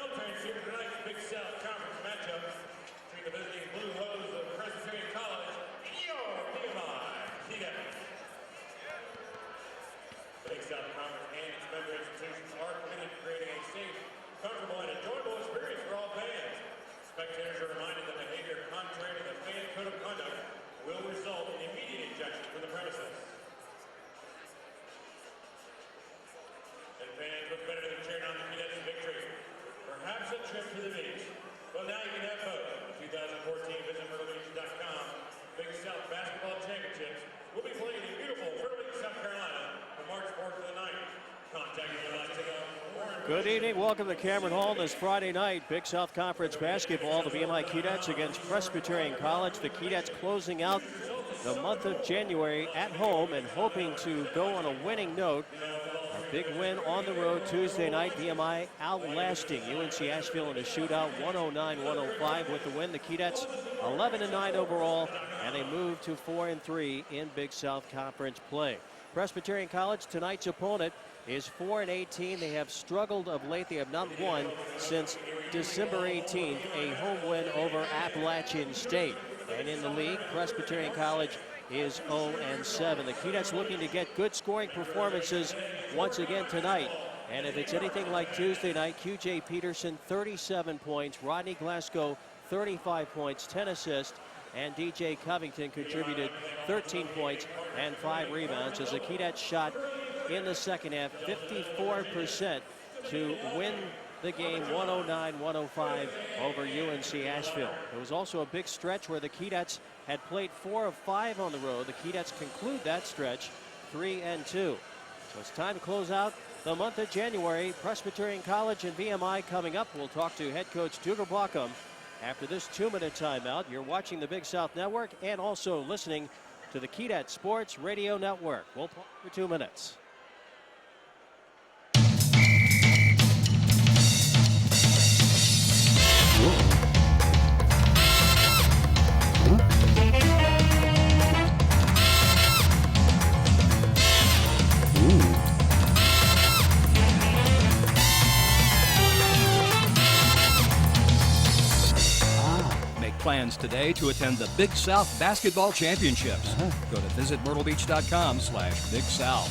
well trained here for tonight's Big South Conference matchup between the visiting Blue Hose of Presbyterian College and your VMI Cadets. The Big South Conference and its member institutions are committed to creating a safe, comfortable, and enjoyable experience for all fans. Spectators are reminded that behavior contrary to the fan code of conduct will result in immediate ejection from the premises. And fans look better than cheering on the Cadets' victory. Perhaps a trip to the beach. Well, now you can have both. The 2014 visit MyrtleBeach.com Big South Basketball Championships will be played in beautiful Myrtle Beach, South Carolina from March 4th to the 9th. Contact if you'd like to go. Good evening. Welcome to Cameron Hall this Friday night. Big South Conference basketball. The VMI Cadets against Presbyterian College. The Cadets closing out the month of January at home and hoping to go on a winning note. A big win on the road Tuesday night. VMI outlasting UNC Asheville in a shootout, 109-105 with the win. The Cadets 11-9 overall, and they move to 4-3 in Big South Conference play. Presbyterian College, tonight's opponent, is 4-18. They have struggled of late. They have not won since December 18th, a home win over Appalachian State. And in the league, Presbyterian College is 0-7. The Cadets looking to get good scoring performances once again tonight. And if it's anything like Tuesday night, QJ Peterson 37 points, Rodney Glasgow 35 points, 10 assists, and DJ Covington contributed 13 points and 5 rebounds as the Cadets shot in the second half 54% to win the game 109-105 over UNC Asheville. There was also a big stretch where the Cadets had played 4 of 5 on the road. The Cadets conclude that stretch 3-2. So it's time to close out the month of January. Presbyterian College and VMI coming up. We'll talk to head coach Duger Blockham after this 2-minute timeout. You're watching the Big South Network and also listening to the Cadet Sports Radio Network. We'll pause for 2 minutes. Plans today to attend the Big South Basketball Championships. Go to visitmyrtlebeach.com/Big South.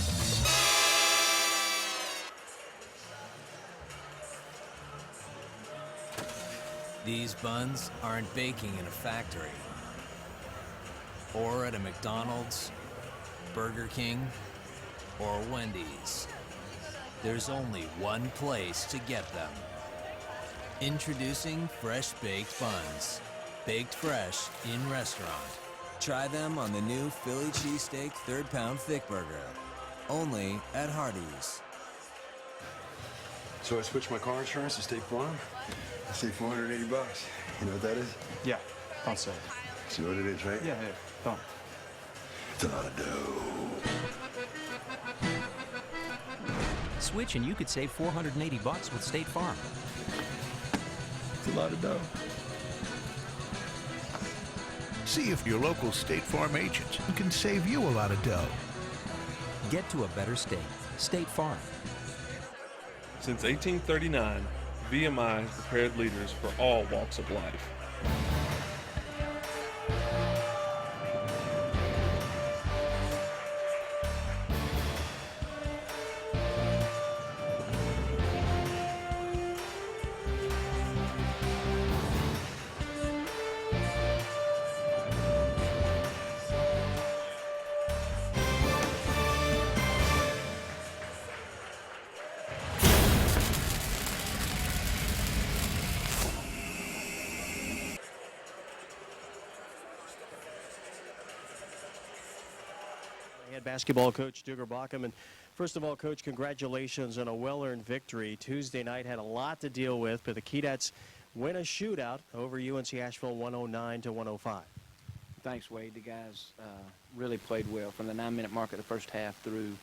These buns aren't baking in a factory or at a McDonald's, Burger King, or Wendy's. There's only one place to get them. Introducing fresh baked buns. Baked fresh in restaurant. Try them on the new Philly cheesesteak 3rd pound thick burger. Only at Hardee's. So I switched my car insurance to State Farm. I saved $480. You know what that is? Yeah, don't say it. See what it is, right? Yeah, don't. It's a lot of dough. Switch and you could save $480 with State Farm. It's a lot of dough. See if your local State Farm agent can save you a lot of dough. Get to a better state. State Farm. Since 1839, VMI has prepared leaders for all walks of life. Basketball coach Duger Blockham. And first of all, coach, congratulations on a well-earned victory. Tuesday night had a lot to deal with, but the Cadets win a shootout over UNC Asheville 109-105. Thanks, Wade. The guys really played well from the 9-minute mark of the first half through.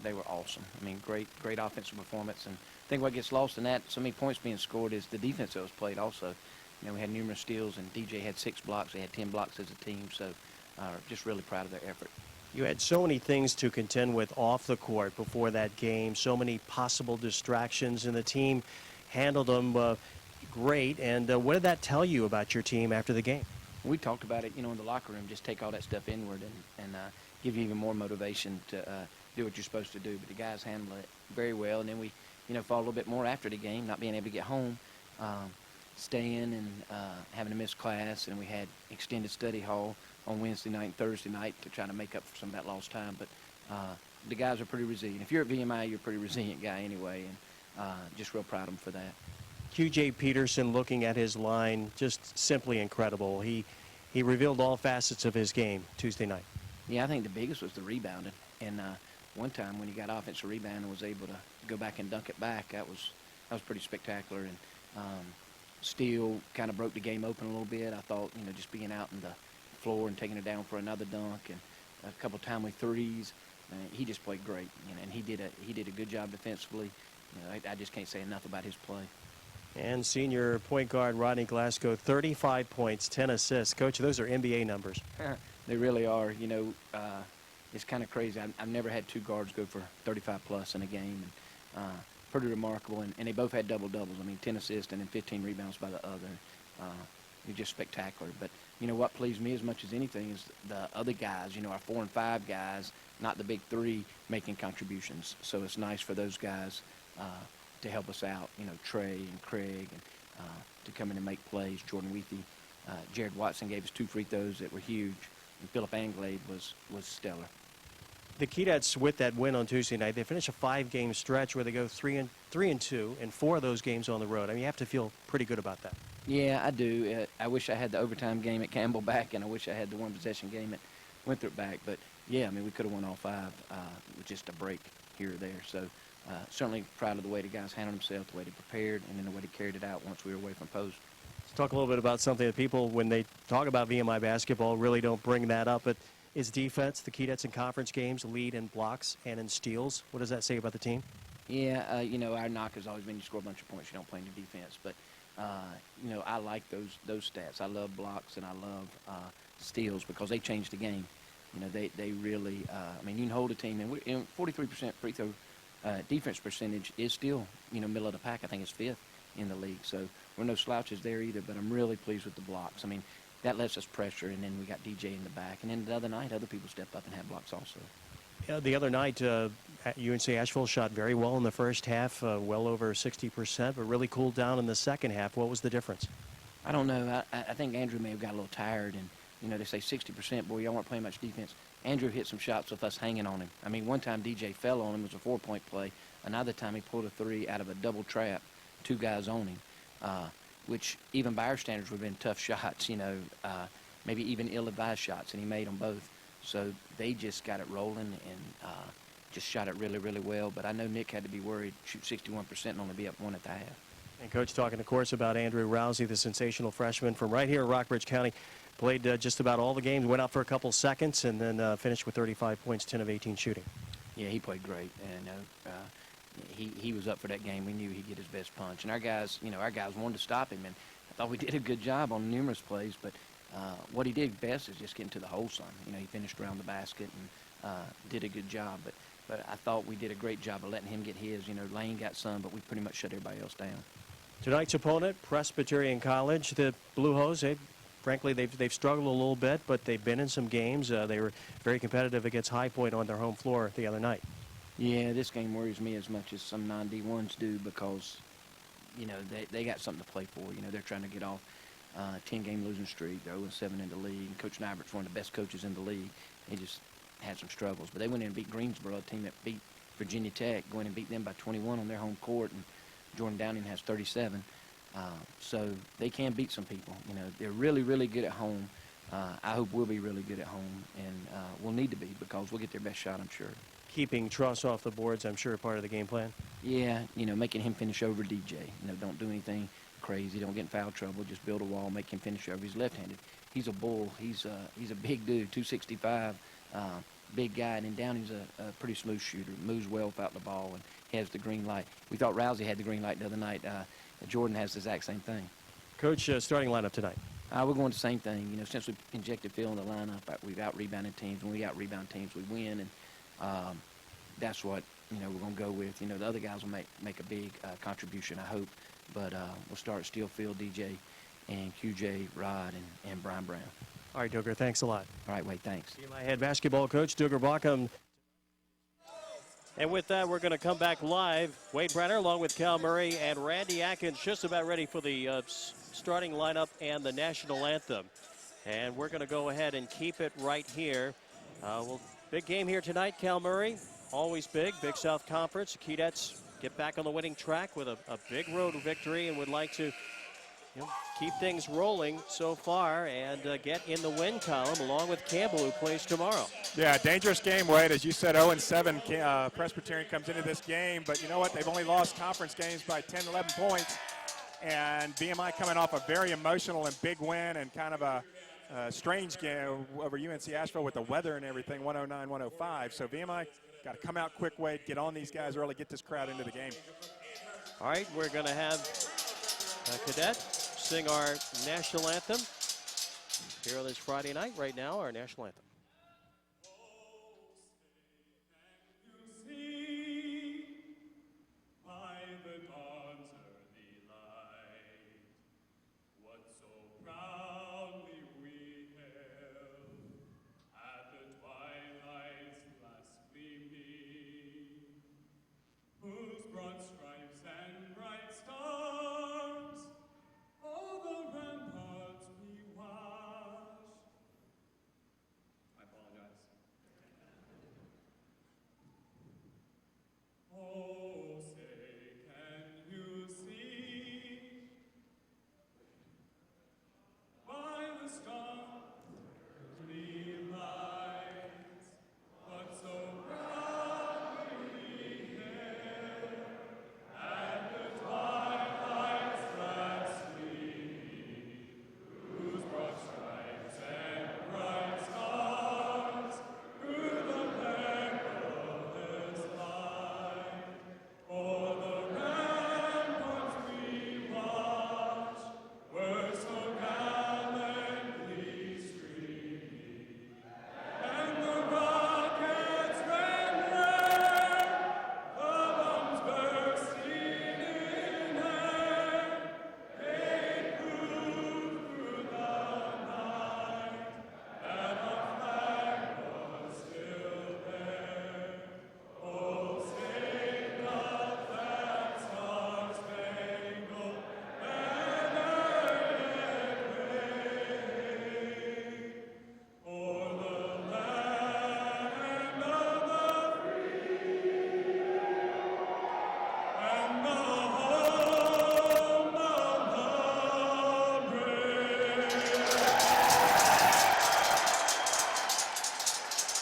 They were awesome. I mean, great offensive performance. And I think what gets lost in that, so many points being scored, is the defense that was played also. You know, we had numerous steals, and DJ had 6 blocks. They had 10 blocks as a team, so just really proud of their effort. You had so many things to contend with off the court before that game, so many possible distractions, and the team handled them great. And what did that tell you about your team after the game? We talked about it, in the locker room. Just take all that stuff inward and give you even more motivation to do what you're supposed to do. But the guys handled it very well. And then we, fought a little bit more after the game, not being able to get home, staying and having to miss class. And we had extended study hall on Wednesday night and Thursday night to try to make up for some of that lost time. But the guys are pretty resilient. If you're at VMI, you're a pretty resilient guy anyway, and just real proud of them for that. QJ Peterson, looking at his line, just simply incredible. He revealed all facets of his game Tuesday night. Yeah, I think the biggest was the rebounding. And one time when he got offensive rebound and was able to go back and dunk it back, that was pretty spectacular. And steal kind of broke the game open a little bit. I thought, just being out on the floor and taking it down for another dunk and a couple timely threes. He just played great, and he did a good job defensively. I just can't say enough about his play. And senior point guard Rodney Glasgow, 35 points, 10 assists. Coach, those are NBA numbers. They really are. It's kind of crazy. I've never had two guards go for 35-plus in a game. And, pretty remarkable. And they both had double-doubles. 10 assists and then 15 rebounds by the other. It was just spectacular. But, what pleased me as much as anything is the other guys, our 4 and 5 guys, not the big three, making contributions. So it's nice for those guys to help us out, Trey and Craig, and to come in and make plays. Jordan Weethy, Jared Watson gave us 2 free throws that were huge, and Philip Anglade was stellar. The Keydets, with that win on Tuesday night, they finish a 5-game stretch where they go 3-2 in 4 of those games on the road. You have to feel pretty good about that. Yeah, I do. I wish I had the overtime game at Campbell back, and I wish I had the one-possession game at Winthrop back. But, yeah, we could have won all 5 with just a break here or there. So, certainly proud of the way the guys handled themselves, the way they prepared, and then the way they carried it out once we were away from post. Let's talk a little bit about something that people, when they talk about VMI basketball, really don't bring that up. But it's defense. The Keydets in conference games lead in blocks and in steals. What does that say about the team? Yeah, our knock has always been you score a bunch of points, you don't play any defense. But, I like those stats. I love blocks and I love steals because they change the game. They really, you can hold a team, and 43% free throw defense percentage is still, middle of the pack. I think it's 5th in the league. So we're no slouches there either, but I'm really pleased with the blocks. That lets us pressure, and then we got DJ in the back. And then the other night, other people stepped up and had blocks also. Yeah, the other night, UNC Asheville shot very well in the first half, well over 60%, but really cooled down in the second half. What was the difference? I don't know. I think Andrew may have got a little tired, and, they say 60%, boy, y'all weren't playing much defense. Andrew hit some shots with us hanging on him. One time DJ fell on him. It was a 4-point play. Another time he pulled a 3 out of a double trap, 2 guys on him, which even by our standards would have been tough shots, maybe even ill-advised shots, and he made them both. So they just got it rolling and just shot it really, really well. But I know Nick had to be worried, shoot 61% and only be up 1 at the half. And Coach talking, of course, about Andrew Rousey, the sensational freshman from right here in Rockbridge County. Played just about all the games, went out for a couple seconds, and then finished with 35 points, 10 of 18 shooting. Yeah, he played great. And he was up for that game. We knew he'd get his best punch. And our guys wanted to stop him, and I thought we did a good job on numerous plays. But what he did best is just getting to the hole some. He finished around the basket and did a good job. But I thought we did a great job of letting him get his. Lane got some, but we pretty much shut everybody else down. Tonight's opponent, Presbyterian College, the Blue Hose. Frankly, they've struggled a little bit, but they've been in some games. They were very competitive against High Point on their home floor the other night. Yeah, this game worries me as much as some non-D1s do because, they got something to play for. They're trying to get off a 10-game losing streak. They're 0-7 in the league. And Coach Nybert's one of the best coaches in the league. He just had some struggles. But they went in and beat Greensboro, a team that beat Virginia Tech, going and beat them by 21 on their home court. And Jordan Downing has 37. So they can beat some people. They're really, really good at home. I hope we'll be really good at home, and we'll need to be because we'll get their best shot, I'm sure. Keeping Truss off the boards, I'm sure, part of the game plan. Yeah, making him finish over DJ. Don't do anything crazy. Don't get in foul trouble. Just build a wall, make him finish over. He's left-handed. He's a bull. He's a big dude, 265, big guy. And then Downing's a pretty smooth shooter. Moves well without the ball and has the green light. We thought Rousey had the green light the other night. Jordan has the exact same thing. Coach, starting lineup tonight. We're going the same thing. Since we injected Phil in the lineup, we've out-rebounded teams. When we out-rebound teams, we win. And that's what, we're going to go with. The other guys will make a big contribution, I hope. but we'll start Steelfield, DJ, and QJ, Rod, and Brian Brown. All right, Duggar, thanks a lot. All right, Wade, thanks. My head basketball coach, Duggar Bockham. And with that, we're going to come back live. Wade Brenner along with Cal Murray and Randy Atkins just about ready for the starting lineup and the national anthem. And we're going to go ahead and keep it right here. Big game here tonight, Cal Murray. Always big South Conference. The Keydets get back on the winning track with a big road victory and would like to keep things rolling so far and get in the win column along with Campbell, who plays tomorrow. Yeah, dangerous game, Wade. As you said, 0-7 Presbyterian comes into this game, but you know what? They've only lost conference games by 10, 11 points, and BMI coming off a very emotional and big win and kind of a strange game over UNC Asheville with the weather and everything, 109-105. So BMI got to come out quick, Wade, get on these guys early, get this crowd into the game. All right, we're going to have Cadet sing our national anthem here on this Friday night. Right now, our national anthem.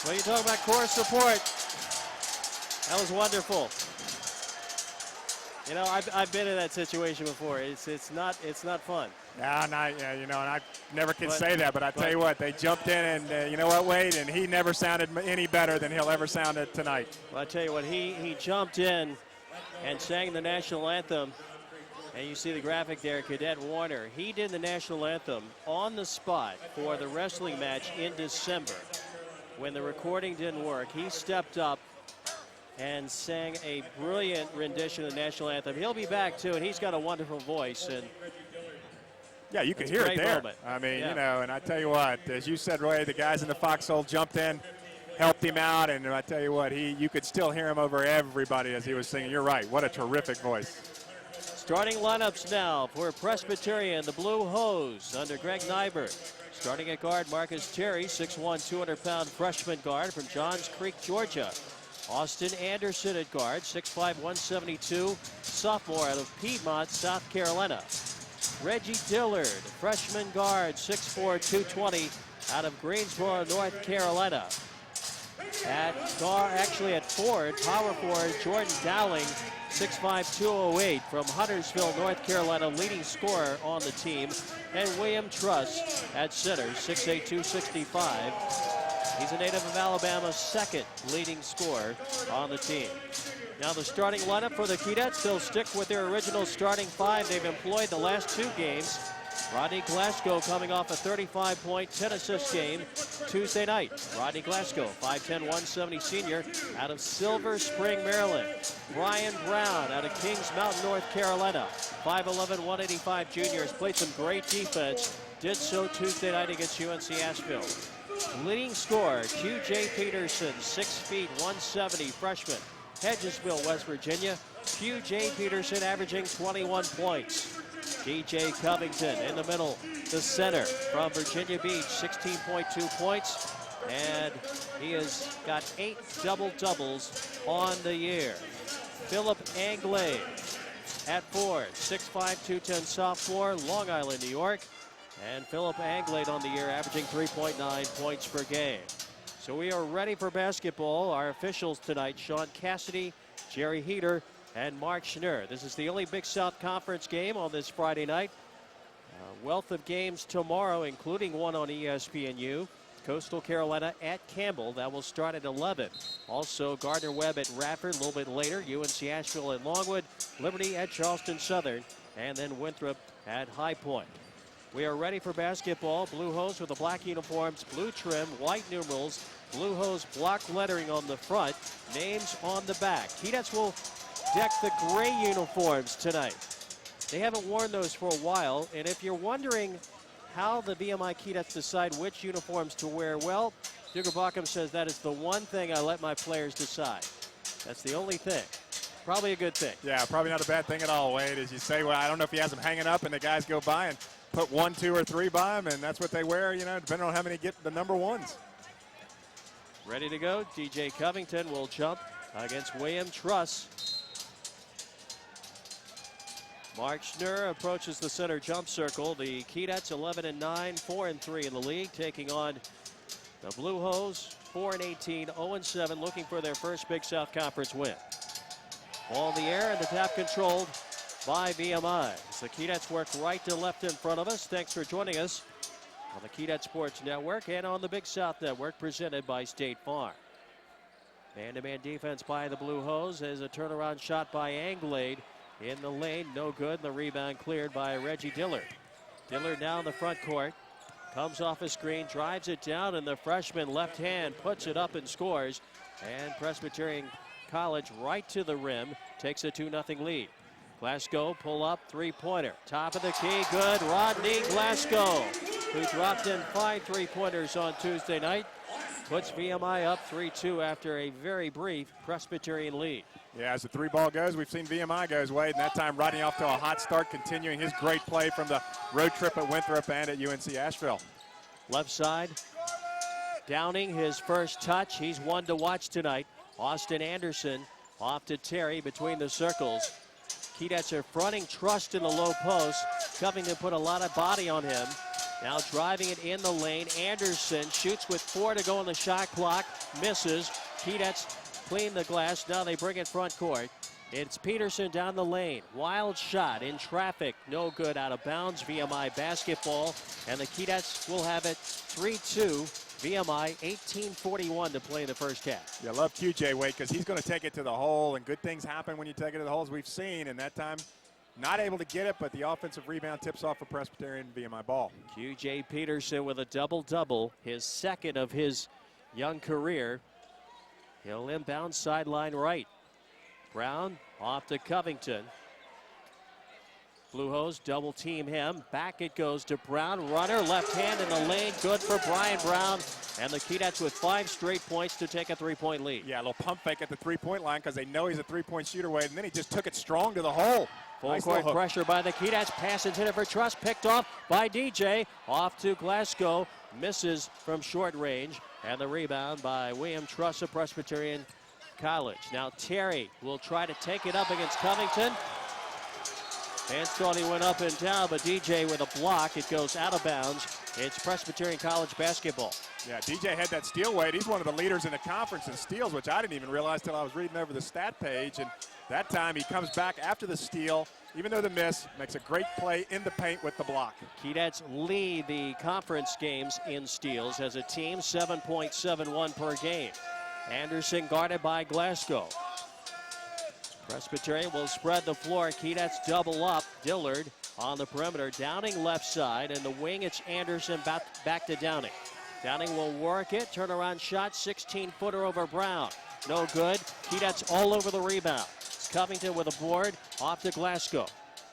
Well, you talk about chorus support. That was wonderful. You know, I've been in that situation before. It's not fun. Yeah, and I never can say that, but I tell you what, they jumped in, and you know what, Wade, and he never sounded any better than he'll ever sound it tonight. Well, I tell you what, he jumped in and sang the national anthem, and you see the graphic there, Cadet Warner. He did the national anthem on the spot for the wrestling match in December. When the recording didn't work, he stepped up and sang a brilliant rendition of the national anthem. He'll be back too, and he's got a wonderful voice. And yeah, you can hear it there. Moment. I mean, yeah. You know, and I tell you what, as you said, Roy, the guys in the foxhole jumped in, helped him out, and I tell you what, you could still hear him over everybody as he was singing. You're right, what a terrific voice. Starting lineups now for Presbyterian, the Blue Hose under Greg Nyberg. Starting at guard, Marcus Terry, 6'1", 200-pound freshman guard from Johns Creek, Georgia. Austin Anderson at guard, 6'5", 172, sophomore out of Piedmont, South Carolina. Reggie Dillard, freshman guard, 6'4", 220, out of Greensboro, North Carolina. At forward, power forward, Jordan Dowling, 6'5", 208 from Huntersville, North Carolina, leading scorer on the team. And William Truss at center, 6'8", 265. He's a native of Alabama, second leading scorer on the team. Now the starting lineup for the Keydets, they'll stick with their original starting five they've employed the last two games. Rodney Glasgow coming off a 35-point, 10-assist game Tuesday night. Rodney Glasgow, 5'10", 170 senior out of Silver Spring, Maryland. Brian Brown out of Kings Mountain, North Carolina, 5'11", 185 junior, has played some great defense. Did so Tuesday night against UNC Asheville. Leading scorer, Q.J. Peterson, 6 feet, 170, freshman, Hedgesville, West Virginia. Q.J. Peterson averaging 21 points. DJ Covington in the middle, the center from Virginia Beach, 16.2 points. And he has got 8 double-doubles on the year. Philip Anglade at 4, 6'5", 210 sophomore, Long Island, New York. And Philip Anglade on the year, averaging 3.9 points per game. So we are ready for basketball. Our officials tonight, Sean Cassidy, Jerry Heater, and Mark Schnurr. This is the only Big South Conference game on this Friday night. A wealth of games tomorrow, including one on ESPNU. Coastal Carolina at Campbell. That will start at 11. Also, Gardner-Webb at Radford a little bit later. UNC Asheville at Longwood. Liberty at Charleston Southern. And then Winthrop at High Point. We are ready for basketball. Blue Hose with the black uniforms, blue trim, white numerals, Blue Hose block lettering on the front, names on the back. Keydets will deck the gray uniforms tonight. They haven't worn those for a while, and if you're wondering how the VMI Keydets decide which uniforms to wear, well, Digger Bockham says that is the one thing I let my players decide. That's the only thing. Probably a good thing. Yeah, probably not a bad thing at all, Wade. As you say, well, I don't know if he has them hanging up and the guys go by and put 1, 2, or 3 by them, and that's what they wear, you know, depending on how many get the number 1s. Ready to go. DJ Covington will jump against William Truss. Mark Schnurr approaches the center jump circle. The Keydets 11-9, 4-3 in the league, taking on the Blue Hose 4-18, 0-7, looking for their first Big South Conference win. Ball in the air and the tap controlled by VMI. The Keydets work right to left in front of us. Thanks for joining us on the Keydet Sports Network and on the Big South Network, presented by State Farm. Man-to-man defense by the Blue Hose as a turnaround shot by Anglade in the lane, no good. The rebound cleared by Reggie Dillard. Dillard now in the front court, comes off a screen, drives it down, and the freshman left hand puts it up and scores. And Presbyterian College right to the rim, takes a 2-0 lead. Glasgow pull up, three-pointer, top of the key, good. Rodney Glasgow, who dropped in 5 three-pointers on Tuesday night, puts VMI up 3-2 after a very brief Presbyterian lead. Yeah, as the 3-ball goes, we've seen VMI goes, Wade, and that time Rodney off to a hot start, continuing his great play from the road trip at Winthrop and at UNC Asheville. Left side, Downing, his first touch. He's one to watch tonight. Austin Anderson off to Terry between the circles. Keydets are fronting Truss in the low post. Covington put a lot of body on him. Now driving it in the lane. Anderson shoots with 4 to go on the shot clock. Misses. Keydets clean the glass. Now they bring it front court. It's Peterson down the lane. Wild shot in traffic. No good, out of bounds. VMI basketball. And the Keydets will have it 3-2. VMI 18:41 to play in the first half. Yeah, I love QJ, Wade, because he's going to take it to the hole, and good things happen when you take it to the holes we've seen. And that time, not able to get it, but the offensive rebound tips off for Presbyterian VMI ball. QJ Peterson with a double-double, his second of his young career. He'll inbound sideline right. Brown off to Covington. Blue Hose double team him. Back it goes to Brown. Runner left hand in the lane. Good for Brian Brown. And the Keydets with 5 straight points to take a 3-point lead. Yeah, a little pump fake at the 3-point line because they know he's a 3-point shooter, Wade, and then he just took it strong to the hole. Full nice court pressure by the Keydets. Pass intended for Truss. Picked off by DJ. Off to Glasgow. Misses from short range. And the rebound by William Truss of Presbyterian College. Now Terry will try to take it up against Covington. Fans thought he went up and down, but DJ with a block. It goes out of bounds. It's Presbyterian College basketball. Yeah, DJ had that steal, Wade. He's one of the leaders in the conference in steals, which I didn't even realize till I was reading over the stat page. And that time he comes back after the steal, even though the miss, makes a great play in the paint with the block. Keydets lead the conference games in steals as a team, 7.71 per game. Anderson guarded by Glasgow. Presbyterian will spread the floor. Keydets double up. Dillard on the perimeter. Downing left side, and the wing, it's Anderson back to Downing. Downing will work it, turnaround shot, 16-footer over Brown. No good. Keydet's all over the rebound. It's Covington with a board, off to Glasgow.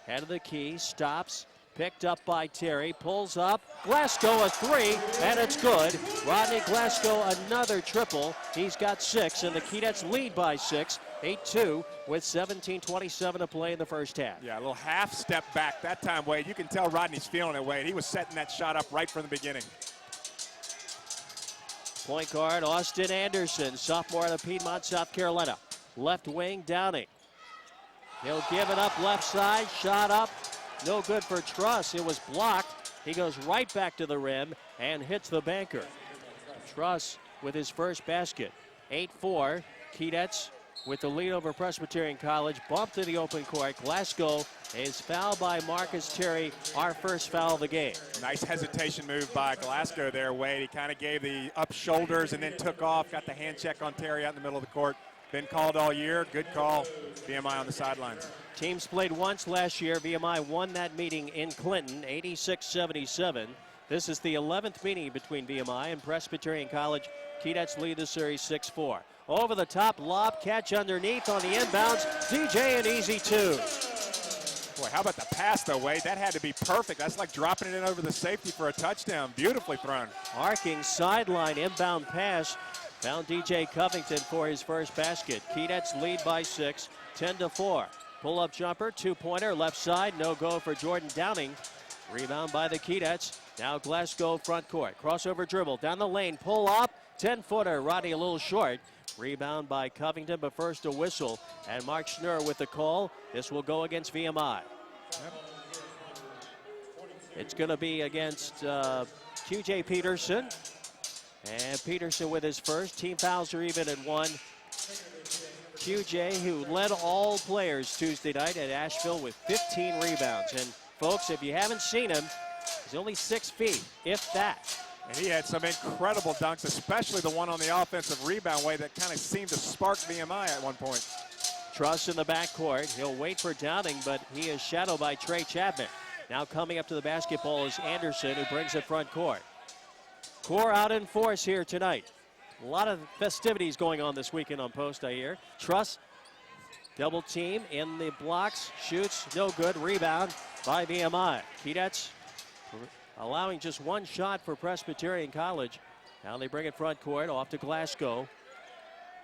Head of the key, stops, picked up by Terry, pulls up. Glasgow a three, and it's good. Rodney Glasgow another triple. He's got 6, and the Keydets lead by 6, 8-2, with 17:27 to play in the first half. Yeah, a little half step back that time, Wade. You can tell Rodney's feeling it, Wade. He was setting that shot up right from the beginning. Point guard Austin Anderson, sophomore out of Piedmont, South Carolina. Left wing, Downing. He'll give it up left side, shot up. No good for Truss. It was blocked. He goes right back to the rim and hits the banker. Truss with his first basket. 8-4. Keydets with the lead over Presbyterian College. Bump to the open court. Glasgow is fouled by Marcus Terry, our first foul of the game. Nice hesitation move by Glasgow there, Wade. He kind of gave the up shoulders and then took off. Got the hand check on Terry out in the middle of the court. Been called all year. Good call. VMI on the sidelines. Teams played once last year. VMI won that meeting in Clinton, 86-77. This is the 11th meeting between VMI and Presbyterian College. Keydets lead the series 6-4. Over the top, lob catch underneath on the inbounds. DJ an easy 2. Boy, how about the pass, though, Wade? That had to be perfect. That's like dropping it in over the safety for a touchdown. Beautifully thrown. Arcing sideline inbound pass. Found DJ Covington for his first basket. Keydets lead by 6, 10-4. Pull-up jumper, two-pointer, left side, no go for Jordan Downing. Rebound by the Keydets. Now Glasgow front court. Crossover dribble, down the lane, pull up, 10-footer, Rodney a little short. Rebound by Covington, but first a whistle. And Mark Schnurr with the call. This will go against VMI. Yep. It's going to be against QJ Peterson. And Peterson with his first. Team fouls are even at 1. QJ, who led all players Tuesday night at Asheville with 15 rebounds. And folks, if you haven't seen him, he's only 6 feet, if that. And he had some incredible dunks, especially the one on the offensive rebound way that kind of seemed to spark VMI at one point. Truss in the backcourt. He'll wait for Downing, but he is shadowed by Trey Chapman. Now coming up to the basketball is Anderson, who brings it front court. Core out in force here tonight. A lot of festivities going on this weekend on post, I hear. Truss, double team in the blocks, shoots, no good. Rebound by VMI. Keydets allowing just 1 shot for Presbyterian College. Now they bring it front court, off to Glasgow.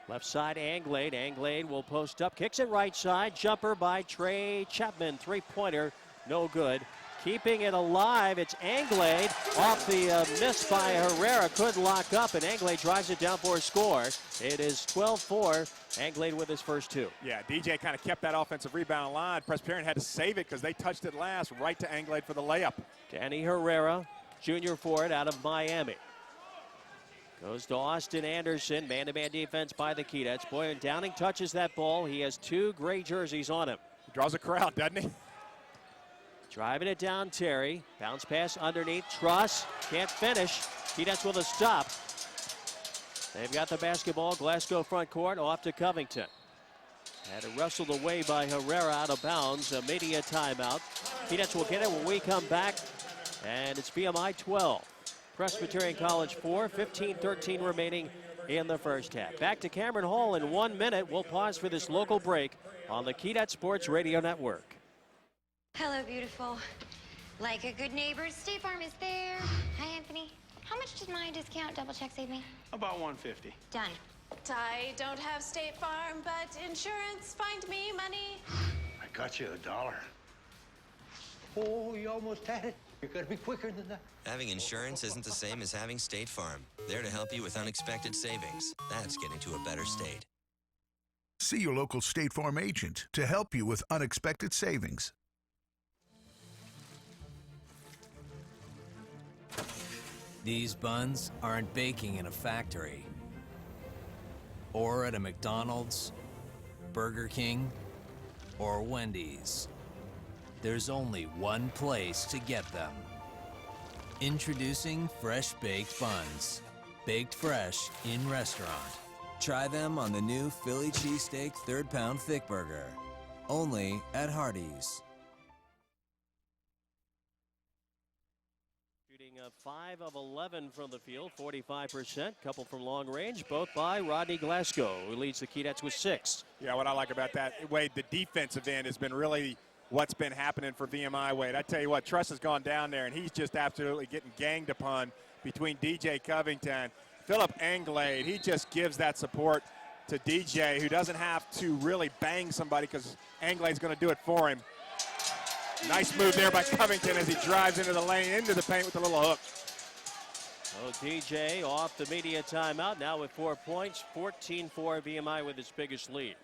Left side, Anglade. Anglade will post up, kicks it right side. Jumper by Trey Chapman, three-pointer, no good. Keeping it alive, it's Anglade off the miss by Herrera. Couldn't lock up, and Anglade drives it down for a score. It is 12-4. Anglade with his first 2. Yeah, DJ kind of kept that offensive rebound line. Presbyterian had to save it because they touched it last, right to Anglade for the layup. Danny Herrera, junior forward out of Miami. Goes to Austin Anderson, man-to-man defense by the Keydets. Boy, and Downing touches that ball. He has 2 gray jerseys on him. He draws a crowd, doesn't he? Driving it down, Terry. Bounce pass underneath. Truss can't finish. Keydets with a stop. They've got the basketball. Glasgow front court, off to Covington. Had it wrestled away by Herrera out of bounds. A media timeout. Keydets will get it when we come back. And it's VMI 12. Presbyterian College 4. 15-13 remaining in the first half. Back to Cameron Hall in 1 minute. We'll pause for this local break on the Keynet Sports Radio Network. Hello, beautiful. Like a good neighbor, State Farm is there. Hi, Anthony. How much does my discount double check save me? About $150. Done. I don't have State Farm, but insurance, find me money. I got you $1. Oh, you almost had it. You're gonna be quicker than that. Having insurance isn't the same as having State Farm. There to help you with unexpected savings. That's getting to a better state. See your local State Farm agent to help you with unexpected savings. These buns aren't baking in a factory or at a McDonald's, Burger King, or Wendy's. There's only one place to get them. Introducing Fresh Baked Buns. Baked fresh in restaurant. Try them on the new Philly cheesesteak 3rd pound thick burger. Only at Hardee's. shooting 5 of 11 from the field, 45%. Couple from long range, both by Rodney Glasgow, who leads the Keydets with 6. Yeah, what I like about that, Wade, the defensive end has been really what's been happening for VMI, Wade. I tell you what, Truss has gone down there, and he's just absolutely getting ganged upon between DJ Covington. Philip Anglade, he just gives that support to DJ, who doesn't have to really bang somebody because Anglade's going to do it for him. Nice move there by Covington as he drives into the lane, into the paint with a little hook. Oh, DJ off the media timeout, now with 4 points, 14-4 VMI with its biggest lead.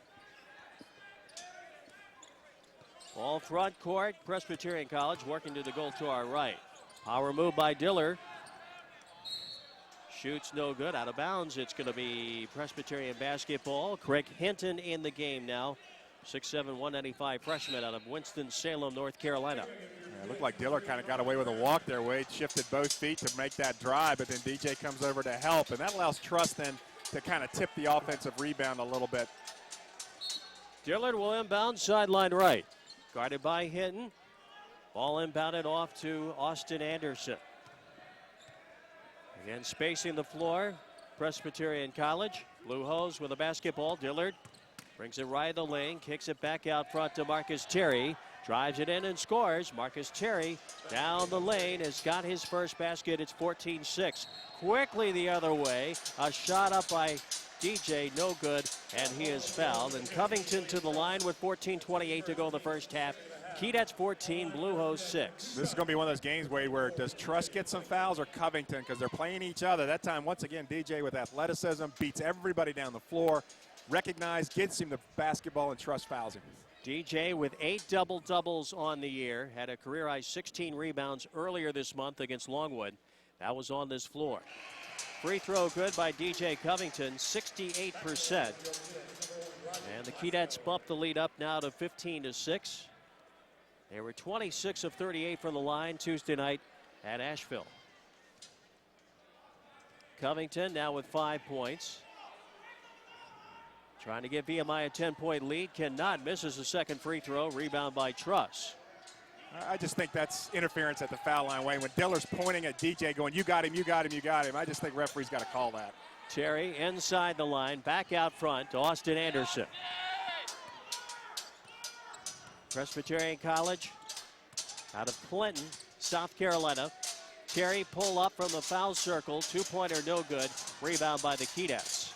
Ball front court, Presbyterian College working to the goal to our right. Power move by Diller. Shoots no good, out of bounds. It's going to be Presbyterian basketball. Craig Hinton in the game now. 6'7", 195 freshman out of Winston-Salem, North Carolina. Yeah, it looked like Diller kind of got away with a walk there, Wade. Shifted both feet to make that drive, but then DJ comes over to help, and that allows Truss then to kind of tip the offensive rebound a little bit. Dillard will inbound sideline right. Guarded by Hinton. Ball inbounded off to Austin Anderson. Again, spacing the floor, Presbyterian College. Blue Hose with a basketball. Dillard brings it right in the lane, kicks it back out front to Marcus Terry. Drives it in and scores. Marcus Terry down the lane has got his first basket. It's 14-6. Quickly the other way. A shot up by DJ, no good, and he is fouled. And Covington to the line with 14:28 to go in the first half. Keydets 14, Blue Hose 6. This is going to be one of those games, Wade, where does Truss get some fouls or Covington? Because they're playing each other. That time, once again, DJ with athleticism beats everybody down the floor. Recognized, gets him the basketball, and Truss fouls him. DJ with 8 double-doubles on the year. Had a career-high 16 rebounds earlier this month against Longwood. That was on this floor. Free throw good by DJ Covington, 68%. And the Keydets bump the lead up now to 15-6. They were 26 of 38 from the line Tuesday night at Asheville. Covington now with 5 points. Trying to give VMI a 10-point lead. Cannot, misses the second free throw. Rebound by Truss. I just think that's interference at the foul line, Wayne. When Diller's pointing at DJ going, you got him, you got him, you got him. I just think referee's got to call that. Terry inside the line, back out front to Austin Anderson. Presbyterian College out of Clinton, South Carolina. Terry pull up from the foul circle. 2-pointer no good. Rebound by the Keydets.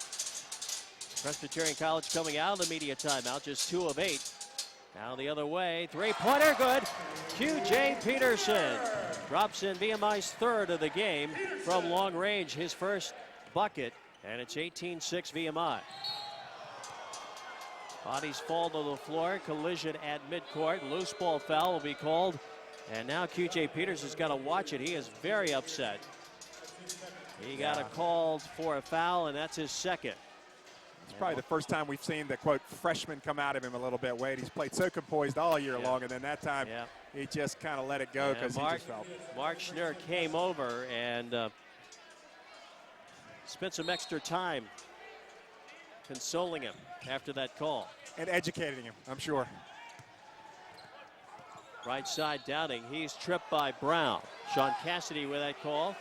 Presbyterian College coming out of the media timeout, just 2 of 8. Now the other way, 3-pointer good. QJ Peterson drops in VMI's third of the game from long range, his first bucket, and it's 18-6 VMI. Bodies fall to the floor, collision at midcourt, loose ball foul will be called, and now QJ Peterson's got to watch it. He is very upset. He got a call for a foul, and that's his second. It's probably the first time we've seen the, quote, freshman come out of him a little bit, Wade. He's played so composed all year long, and then that time he just kind of let it go because he just felt. Mark Schnurr came over and spent some extra time consoling him after that call. And educating him, I'm sure. Right side Downing. He's tripped by Brown. Sean Cassidy with that call.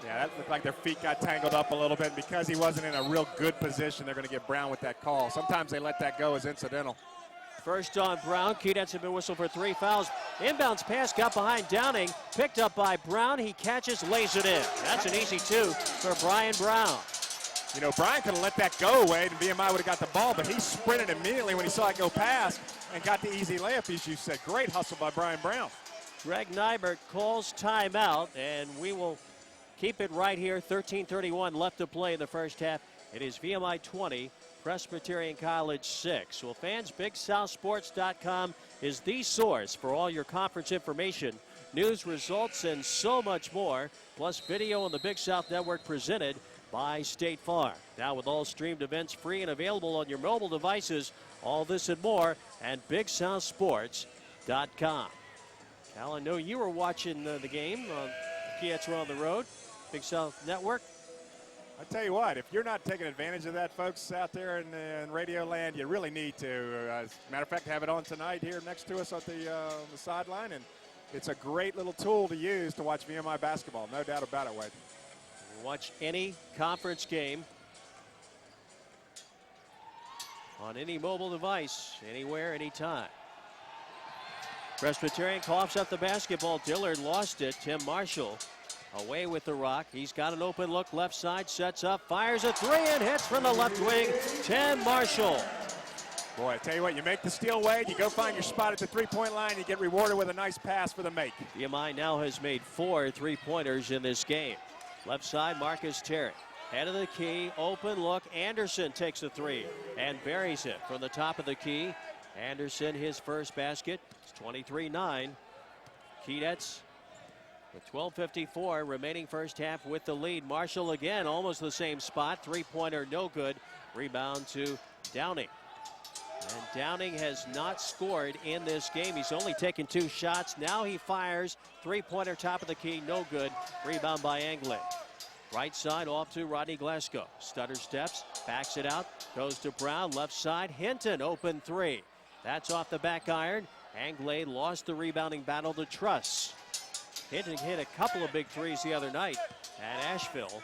Yeah, that looked like their feet got tangled up a little bit. Because he wasn't in a real good position, they're going to give Brown with that call. Sometimes they let that go as incidental. First on Brown. Keydets have been whistled for 3 fouls. Inbounds pass got behind Downing. Picked up by Brown. He catches, lays it in. That's an easy 2 for Brian Brown. You know, Brian could have let that go, Wade, and VMI would have got the ball, but he sprinted immediately when he saw it go past and got the easy layup, as you said. Great hustle by Brian Brown. Greg Nybert calls timeout, and we will keep it right here. 13:31 left to play in the first half. It is VMI 20, Presbyterian College 6. Well, fans, BigSouthSports.com is the source for all your conference information, news, results, and so much more, plus video on the Big South Network presented by State Farm. Now with all streamed events free and available on your mobile devices, all this and more at BigSouthSports.com. Cal, I know you were watching the game. Keydets were on the road. Big South Network. I tell you what, if you're not taking advantage of that, folks out there in Radio Land, you really need to. As a matter of fact, have it on tonight here next to us on the sideline. And It's a great little tool to use to watch VMI basketball, no doubt about it, Wade. Watch any conference game on any mobile device, anywhere, anytime. Presbyterian coughs up the basketball. Dillard lost it. Tim Marshall away with the rock. He's got an open look left side, sets up, fires a three and hits from the left wing. Tim Marshall. Boy, I tell you what, you make the steal, Wade, you go find your spot at the three-point line, you get rewarded with a nice pass for the make. VMI now has made 4 3-pointers in this game. Left side, Marcus Terry. Head of the key, open look. Anderson takes a three and buries it from the top of the key. Anderson, his first basket. It's 23-9. Keydets with 12:54 remaining first half with the lead. Marshall again, almost the same spot. Three-pointer, no good. Rebound to Downing. And Downing has not scored in this game. He's only taken 2 shots. Now he fires. Three-pointer, top of the key, no good. Rebound by Anglais. Right side off to Rodney Glasgow. Stutter steps, backs it out, goes to Brown. Left side, Hinton, open three. That's off the back iron. Anglais lost the rebounding battle to Truss. Hinton hit a couple of big threes the other night at Asheville.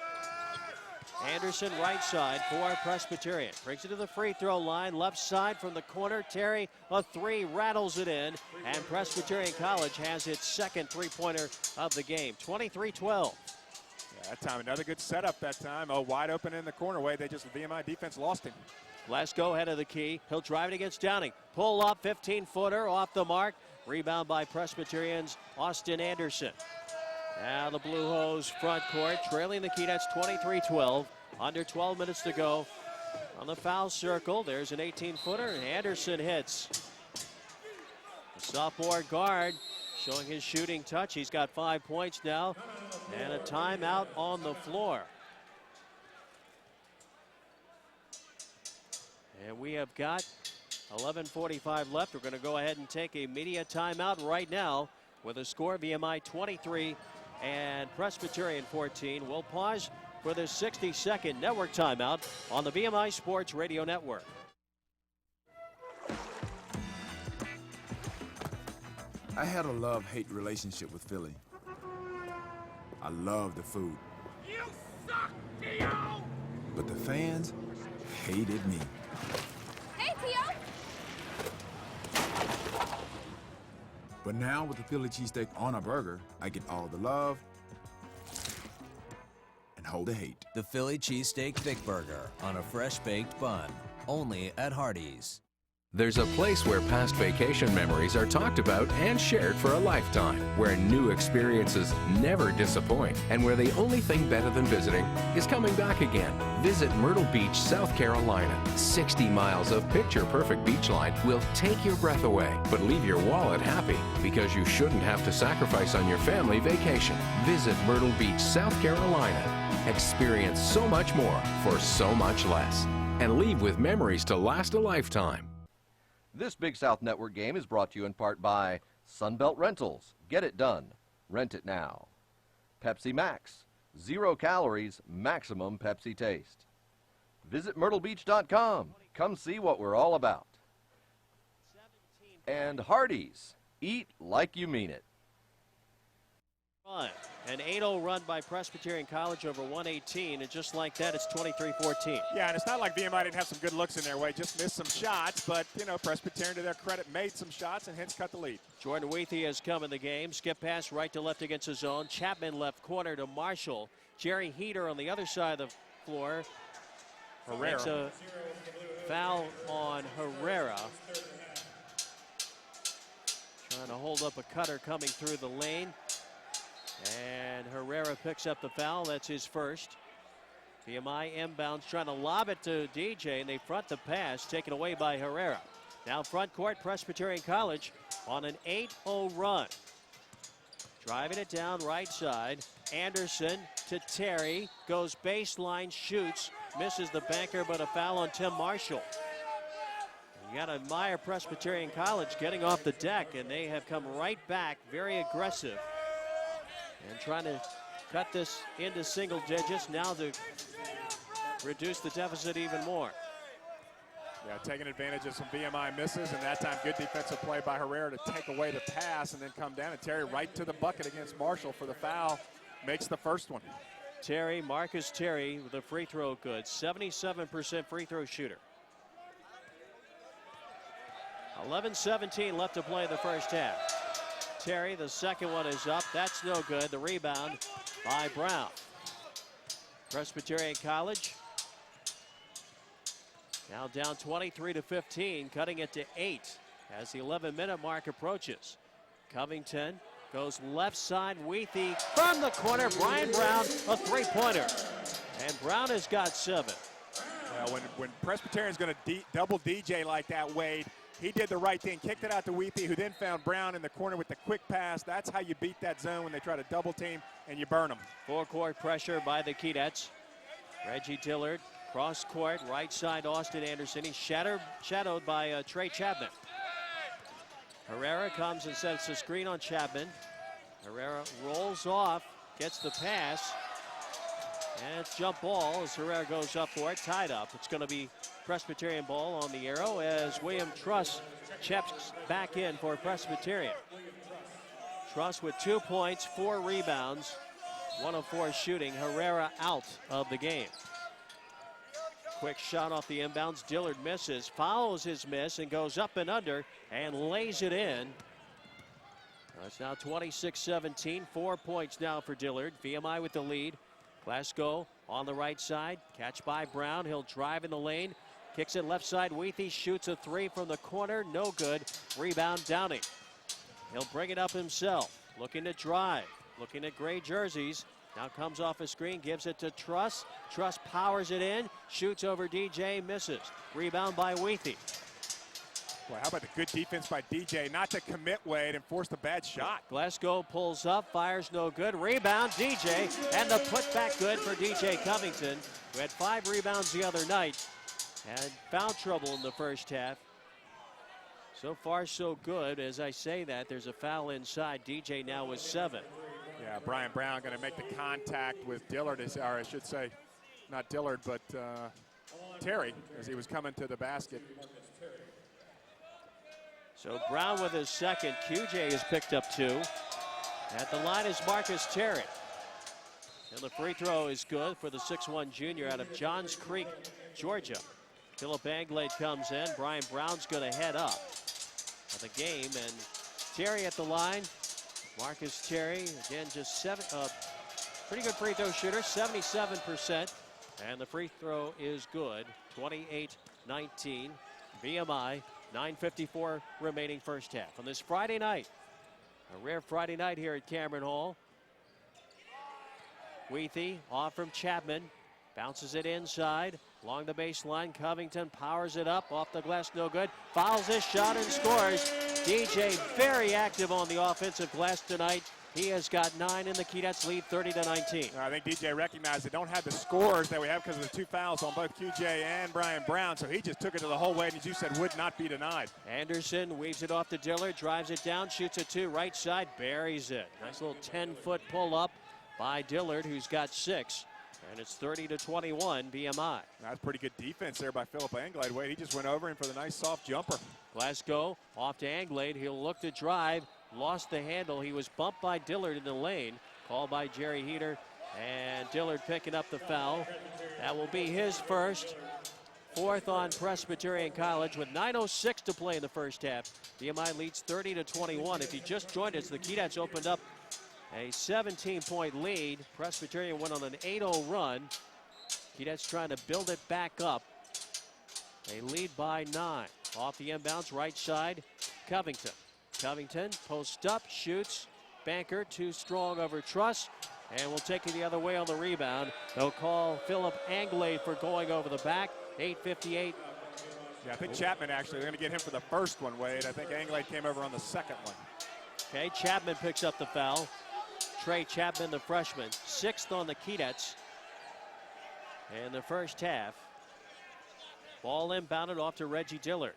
Anderson right side for Presbyterian. Brings it to the free throw line. Left side from the corner. Terry, a three, rattles it in. And Presbyterian College has its second three-pointer of the game. 23-12. Yeah, that time, another good setup that time. Oh, wide open in the corner. Way they just, the VMI defense lost him. Glasgow head of the key. He'll drive it against Downing. Pull up, 15-footer off the mark. Rebound by Presbyterian's Austin Anderson. Now the Blue Hose front court trailing the Keydets 23-12. Under 12 minutes to go on the foul circle. There's an 18-footer and Anderson hits. The sophomore guard showing his shooting touch. He's got 5 points now and a timeout on the floor. And we have got 11:45 left. We're going to go ahead and take a media timeout right now with a score VMI 23 and Presbyterian 14. We'll pause for the 60-second network timeout on the VMI Sports Radio Network. I had a love-hate relationship with Philly. I loved the food. You suck, T.O. But the fans hated me. Hey, T.O. But now with the Philly cheesesteak on a burger, I get all the love and hold the hate. The Philly Cheesesteak Thick Burger on a fresh-baked bun. Only at Hardee's. There's a place where past vacation memories are talked about and shared for a lifetime, where new experiences never disappoint, and where the only thing better than visiting is coming back again. Visit Myrtle Beach, South Carolina. 60 miles of picture-perfect beachline will take your breath away, but leave your wallet happy, because you shouldn't have to sacrifice on your family vacation. Visit Myrtle Beach, South Carolina. Experience so much more for so much less, and leave with memories to last a lifetime. This Big South Network game is brought to you in part by Sunbelt Rentals. Get it done. Rent it now. Pepsi Max. 0 calories, maximum Pepsi taste. Visit MyrtleBeach.com. Come see what we're all about. And Hardee's. Eat like you mean it. An 8-0 run by Presbyterian College over 118, and just like that, it's 23-14. Yeah, and it's not like VMI didn't have some good looks in their way, just missed some shots, but, you know, Presbyterian, to their credit, made some shots and hence cut the lead. Jordan Wethe has come in the game. Skip pass right to left against his own. Chapman left corner to Marshall. Jerry Heater on the other side of the floor. Herrera. It's a foul on Herrera. Trying to hold up a cutter coming through the lane. And Herrera picks up the foul. That's his first. VMI inbounds, trying to lob it to DJ, and they front the pass, taken away by Herrera. Now front court, Presbyterian College on an 8-0 run. Driving it down right side. Anderson to Terry, goes baseline, shoots, misses the banker, but a foul on Tim Marshall. You got to admire Presbyterian College getting off the deck, and they have come right back, very aggressive. And trying to cut this into single digits now to reduce the deficit even more. Yeah, taking advantage of some VMI misses, and that time good defensive play by Herrera to take away the pass and then come down, and Terry right to the bucket against Marshall for the foul. Makes the first one. Marcus Terry with a free throw good. 77% free throw shooter. 11:17 left to play in the first half. Terry, the second one is up. That's no good. The rebound by Brown. Presbyterian College now down 23-15, cutting it to 8 as the 11-minute mark approaches. Covington goes left side. Weethy from the corner. Brian Brown, a three-pointer. And Brown has got 7. Well, when Presbyterian's going to double DJ like that, Wade, he did the right thing, kicked it out to Weethy, who then found Brown in the corner with the quick pass. That's how you beat that zone when they try to double team and you burn them. Full court pressure by the Keydets. Reggie Dillard, cross court, right side Austin Anderson. He's shadowed by Trey Chapman. Herrera comes and sets the screen on Chapman. Herrera rolls off, gets the pass, and it's jump ball as Herrera goes up for it, tied up. It's going to be Presbyterian ball on the arrow as William Truss checks back in for Presbyterian. Truss with 2 points, 4 rebounds, 1 of 4 shooting. Herrera out of the game. Quick shot off the inbounds. Dillard misses, follows his miss, and goes up and under and lays it in. It's now 26-17, 4 points now for Dillard. VMI with the lead. Glasgow on the right side, catch by Brown. He'll drive in the lane, kicks it left side. Weethy shoots a 3 from the corner, no good. Rebound Downey. He'll bring it up himself, looking to drive, looking at gray jerseys. Now comes off a screen, gives it to Truss. Truss powers it in, shoots over DJ, misses. Rebound by Weethy. Boy, how about the good defense by DJ not to commit, Wade, and force the bad shot. Glasgow pulls up, fires no good. Rebound DJ, and the putback good for DJ Covington, who had 5 rebounds the other night. Had foul trouble in the first half. So far, so good. As I say that, there's a foul inside. DJ now with 7. Yeah, Brian Brown going to make the contact with Dillard, or I should say, not Dillard, but Terry, as he was coming to the basket. So Brown with his second. QJ has picked up 2. At the line is Marcus Terry. And the free throw is good for the 6'1 junior out of Johns Creek, Georgia. Philip Anglade comes in. Brian Brown's going to head up of the game. And Terry at the line. Marcus Terry, again, just 7. Pretty good free throw shooter, 77%. And the free throw is good, 28-19. VMI. 9:54 remaining first half on this Friday night. A rare Friday night here at Cameron Hall. Weethy off from Chapman. Bounces it inside. Along the baseline, Covington powers it up. Off the glass, no good. Fouls his shot and scores. DJ very active on the offensive glass tonight. He has got 9 in the Keydets lead, 30-19. I think DJ recognized they don't have the scores that we have because of the 2 fouls on both QJ and Brian Brown, so he just took it to the whole way, and as you said, would not be denied. Anderson weaves it off to Dillard, drives it down, shoots a 2, right side, buries it. Nice little 10-foot pull-up by Dillard, who's got 6. And it's 30-21 BMI. That's pretty good defense there by Philip Anglade. Wade, he just went over him for the nice soft jumper. Glasgow off to Anglade. He'll look to drive. Lost the handle. He was bumped by Dillard in the lane. Called by Jerry Heater. And Dillard picking up the foul. That will be his first. 4th on Presbyterian College with 9:06 to play in the first half. BMI leads 30-21. If you just joined us, the Keydets opened up a 17-point lead. Presbyterian went on an 8-0 run. Keydets trying to build it back up. A lead by 9. Off the inbounds, right side, Covington. Covington posts up, shoots. Banker too strong over Truss, and will take it the other way on the rebound. They'll call Philip Anglade for going over the back. 8:58. Yeah, I think Chapman actually, they're going to get him for the first one, Wade. I think Anglade came over on the second one. Okay, Chapman picks up the foul. Trey Chapman, the freshman, 6th on the Keydets in the first half. Ball inbounded off to Reggie Dillard.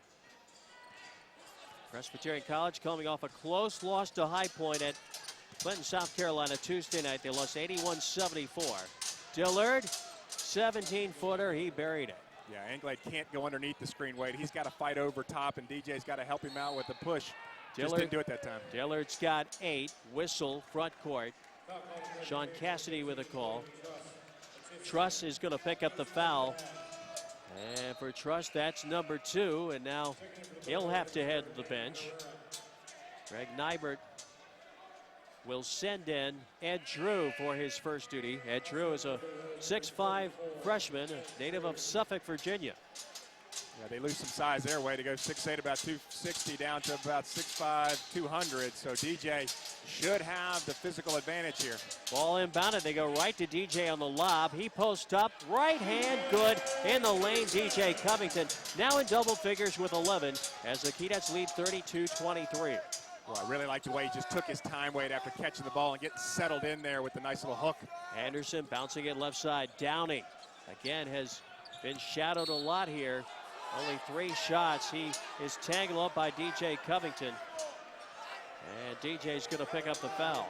Presbyterian College coming off a close loss to High Point at Clinton, South Carolina Tuesday night. They lost 81-74. Dillard, 17-footer, he buried it. Yeah, Anglade can't go underneath the screen, Wade. He's got to fight over top, and DJ's got to help him out with the push. Just didn't do it that time. Dillard's got 8. Whistle, front court. Sean Cassidy with a call. Truss is going to pick up the foul. And for Truss, that's number 2. And now he'll have to head to the bench. Greg Nybert will send in Ed Drew for his first duty. Ed Drew is a 6'5" freshman, native of Suffolk, Virginia. Yeah, they lose some size there, way to go 6'8", about 260, down to about 6'5", 200. So DJ should have the physical advantage here. Ball inbounded. They go right to DJ on the lob. He posts up. Right hand good in the lane. DJ Covington now in double figures with 11 as the Keydets lead 32-23. Well, I really like the way he just took his time, Wade, after catching the ball and getting settled in there with the nice little hook. Anderson bouncing it left side. Downing again has been shadowed a lot here. Only 3 shots. He is tangled up by DJ Covington. And DJ's going to pick up the foul.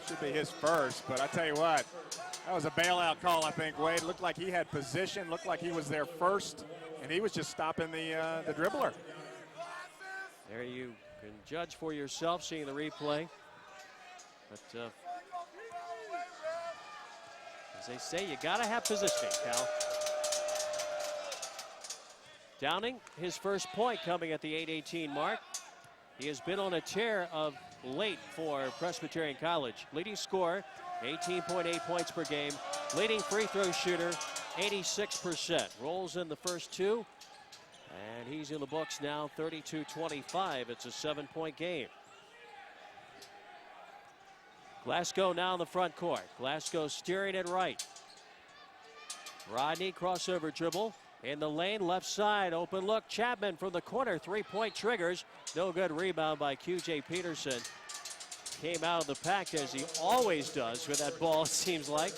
Should be his first, but I tell you what, that was a bailout call, I think, Wade. Looked like he had position, looked like he was there first, and he was just stopping the dribbler. There you can judge for yourself seeing the replay. But as they say, you got to have positioning, Cal. Downing, his first point coming at the 8:18 mark. He has been on a tear of late for Presbyterian College. Leading scorer, 18.8 points per game. Leading free throw shooter, 86%. Rolls in the first 2. And he's in the books now, 32-25. It's a 7-point game. Glasgow now in the front court. Glasgow steering it right. Rodney crossover dribble. In the lane, left side, open look. Chapman from the corner, 3-point triggers. No good. Rebound by QJ Peterson. Came out of the pack as he always does with that ball, it seems like.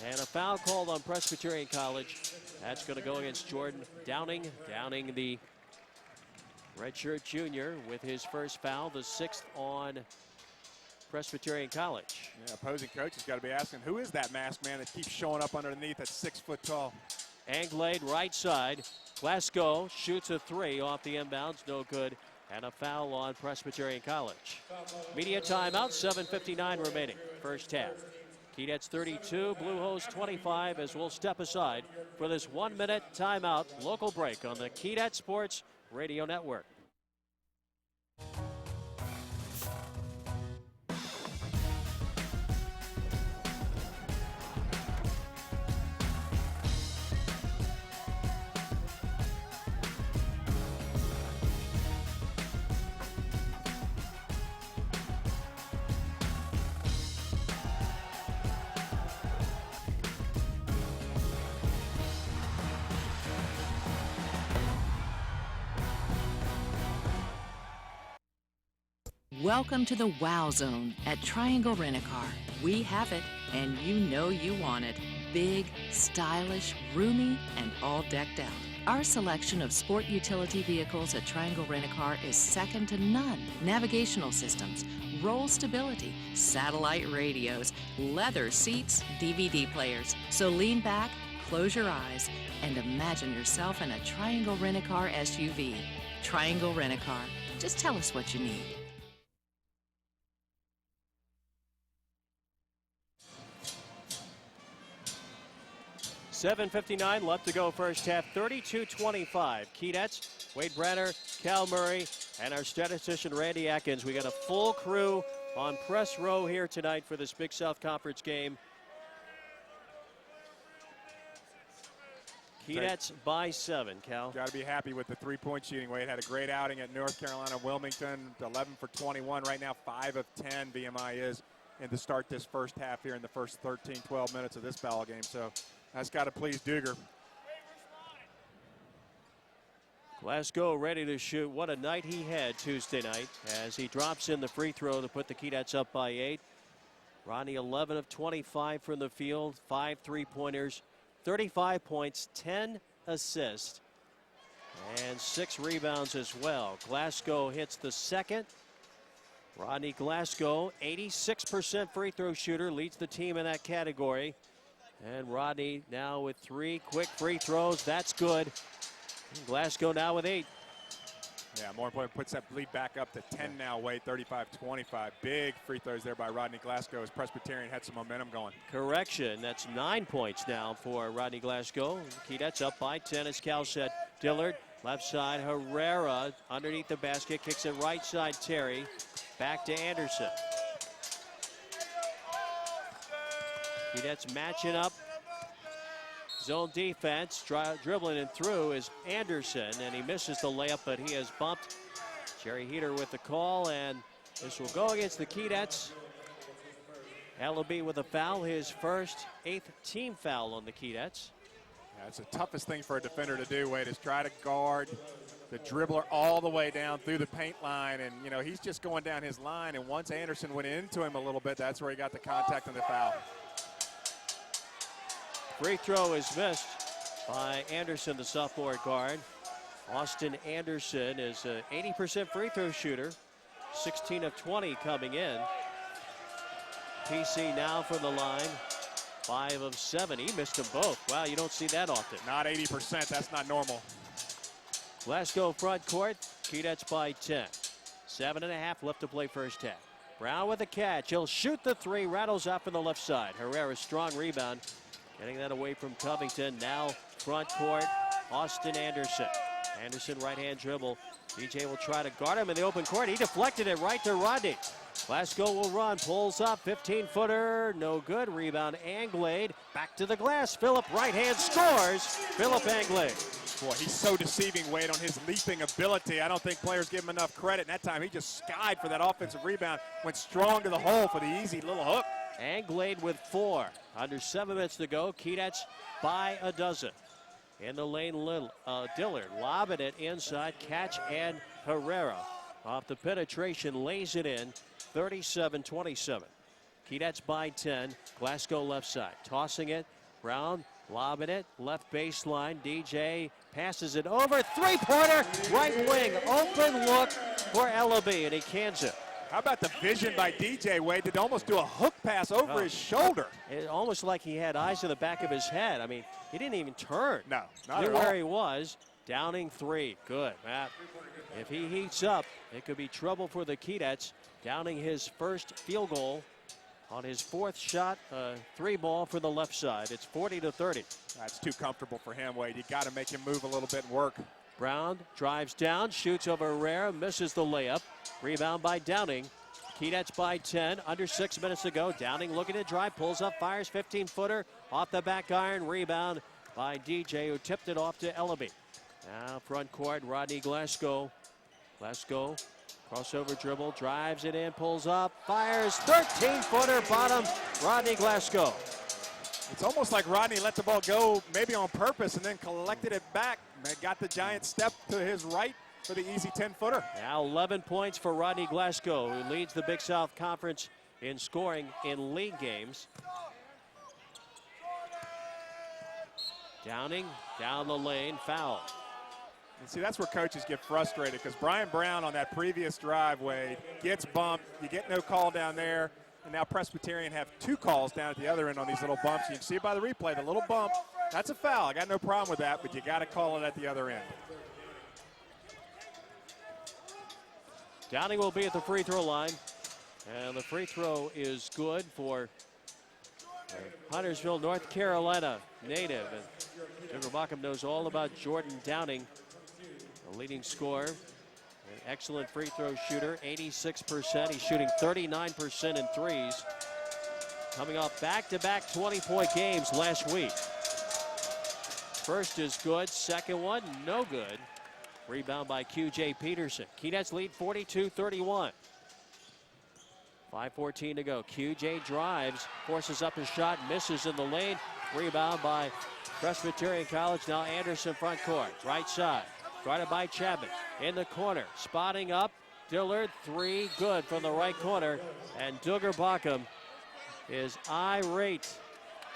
And a foul called on Presbyterian College. That's going to go against Jordan Downing. Downing, the redshirt junior, with his first foul, the 6th on Presbyterian College. Yeah, opposing coach has got to be asking, who is that masked man that keeps showing up underneath at 6 foot tall? Anglade right side. Glasgow shoots a 3 off the inbounds, no good. And a foul on Presbyterian College. Media timeout, 7:59 remaining, first half. Keydets 32, Blue Hose 25, as we'll step aside for this 1-minute timeout local break on the Keydet Sports Radio Network. Welcome to the Wow Zone at Triangle Rent-A-Car. We have it, and you know you want it. Big, stylish, roomy, and all decked out. Our selection of sport utility vehicles at Triangle Rent-A-Car is second to none. Navigational systems, roll stability, satellite radios, leather seats, DVD players. So lean back, close your eyes, and imagine yourself in a Triangle Rent-A-Car SUV. Triangle Rent-A-Car. Just tell us what you need. 7:59 left to go first half, 32-25. Keydets, Wade Brenner, Cal Murray, and our statistician Randy Atkins. We got a full crew on press row here tonight for this Big South Conference game. Keydets by 7, Cal. Got to be happy with the 3-point shooting. Wade had a great outing at North Carolina, Wilmington, 11 for 21. Right now, 5 of 10 VMI is in to start this first half here in the first 13, 12 minutes of this ball game. So that's got to please Duger. Glasgow ready to shoot. What a night he had Tuesday night as he drops in the free throw to put the Keydets up by 8. Rodney 11 of 25 from the field, 5 3-pointers, 35 points, 10 assists, and 6 rebounds as well. Glasgow hits the second. Rodney Glasgow, 86% free throw shooter, leads the team in that category. And Rodney now with 3 quick free throws. That's good. And Glasgow now with 8. Yeah, more important, puts that lead back up to 10 now, Wade, 35-25. Big free throws there by Rodney Glasgow as Presbyterian had some momentum going. Correction, that's 9 points now for Rodney Glasgow. Keydets up by 10 as Cal said. Dillard, left side, Herrera underneath the basket, kicks it right side, Terry. Back to Anderson. Keydets matching up. Zone defense, dribbling and through is Anderson, and he misses the layup, but he has bumped. Jerry Heater with the call, and this will go against the Keydets. Ellaby with a foul, his first 8th team foul on the Keydets. Yeah, it's the toughest thing for a defender to do, Wade, is try to guard the dribbler all the way down through the paint line, and you know he's just going down his line, and once Anderson went into him a little bit, that's where he got the contact and the foul. Free throw is missed by Anderson, the sophomore guard. Austin Anderson is an 80% free throw shooter, 16 of 20 coming in. PC now from the line, 5 of 7. He missed them both. Wow, you don't see that often. Not 80%, that's not normal. Glasgow front court, Keydets by 10. 7.5 left to play first half. Brown with the catch, he'll shoot the 3, rattles out from the left side. Herrera's strong rebound. Getting that away from Covington. Now front court, Austin Anderson. Anderson right-hand dribble. DJ will try to guard him in the open court. He deflected it right to Rodney. Glasgow will run, pulls up, 15-footer, no good. Rebound, Anglade. Back to the glass. Phillip right-hand scores. Phillip Anglade. Boy, he's so deceiving, Wade, on his leaping ability. I don't think players give him enough credit. And that time he just skied for that offensive rebound. Went strong to the hole for the easy little hook. Anglade with 4. Under 7 minutes to go. Keydets by a dozen. In the lane, Dillard lobbing it inside. Catch and Herrera. Off the penetration, lays it in. 37-27. Keydets by 10. Glasgow left side. Tossing it. Brown lobbing it. Left baseline. DJ passes it over. 3-pointer. Right wing. Open look for Ellaby, and he cans it. How about the vision by DJ, Wade? Did almost do a hook pass over his shoulder. It almost like he had eyes in the back of his head. I mean, he didn't even turn. No, not Knew at all. where he was. Downing 3. Good, Matt. If he heats up, it could be trouble for the Keydets. Downing his first field goal on his 4th shot, 3 ball for the left side. It's 40-30. That's too comfortable for him, Wade. You got to make him move a little bit and work. Brown drives down, shoots over Herrera, misses the layup. Rebound by Downing. Keydets by 10, under 6 minutes to go. Downing looking to drive, pulls up, fires, 15-footer, off the back iron. Rebound by DJ, who tipped it off to Ellaby. Now front court, Rodney Glasgow. Glasgow, crossover dribble, drives it in, pulls up, fires, 13-footer, bottom, Rodney Glasgow. It's almost like Rodney let the ball go maybe on purpose and then collected it back. Got the giant step to his right for the easy 10-footer. Now 11 points for Rodney Glasgow, who leads the Big South Conference in scoring in league games. Downing down the lane, foul. And see, that's where coaches get frustrated because Brian Brown on that previous drive, Wade, gets bumped. You get no call down there. And now Presbyterian have 2 calls down at the other end on these little bumps. You can see it by the replay, the little bump. That's a foul. I got no problem with that, but you got to call it at the other end. Downing will be at the free throw line. And the free throw is good for Huntersville, North Carolina native. And Trevor Bockham knows all about Jordan Downing, the leading scorer. An excellent free throw shooter, 86%. He's shooting 39% in threes. Coming off back-to-back 20-point games last week. First is good, second one, no good. Rebound by QJ Peterson. Keydets lead 42-31. 5:14 to go. QJ drives, forces up his shot, misses in the lane. Rebound by Presbyterian College. Now Anderson front court, right side. Guarded by Chapman. In the corner, spotting up. Dillard, 3, good from the right corner. And Duggar Bockham is irate.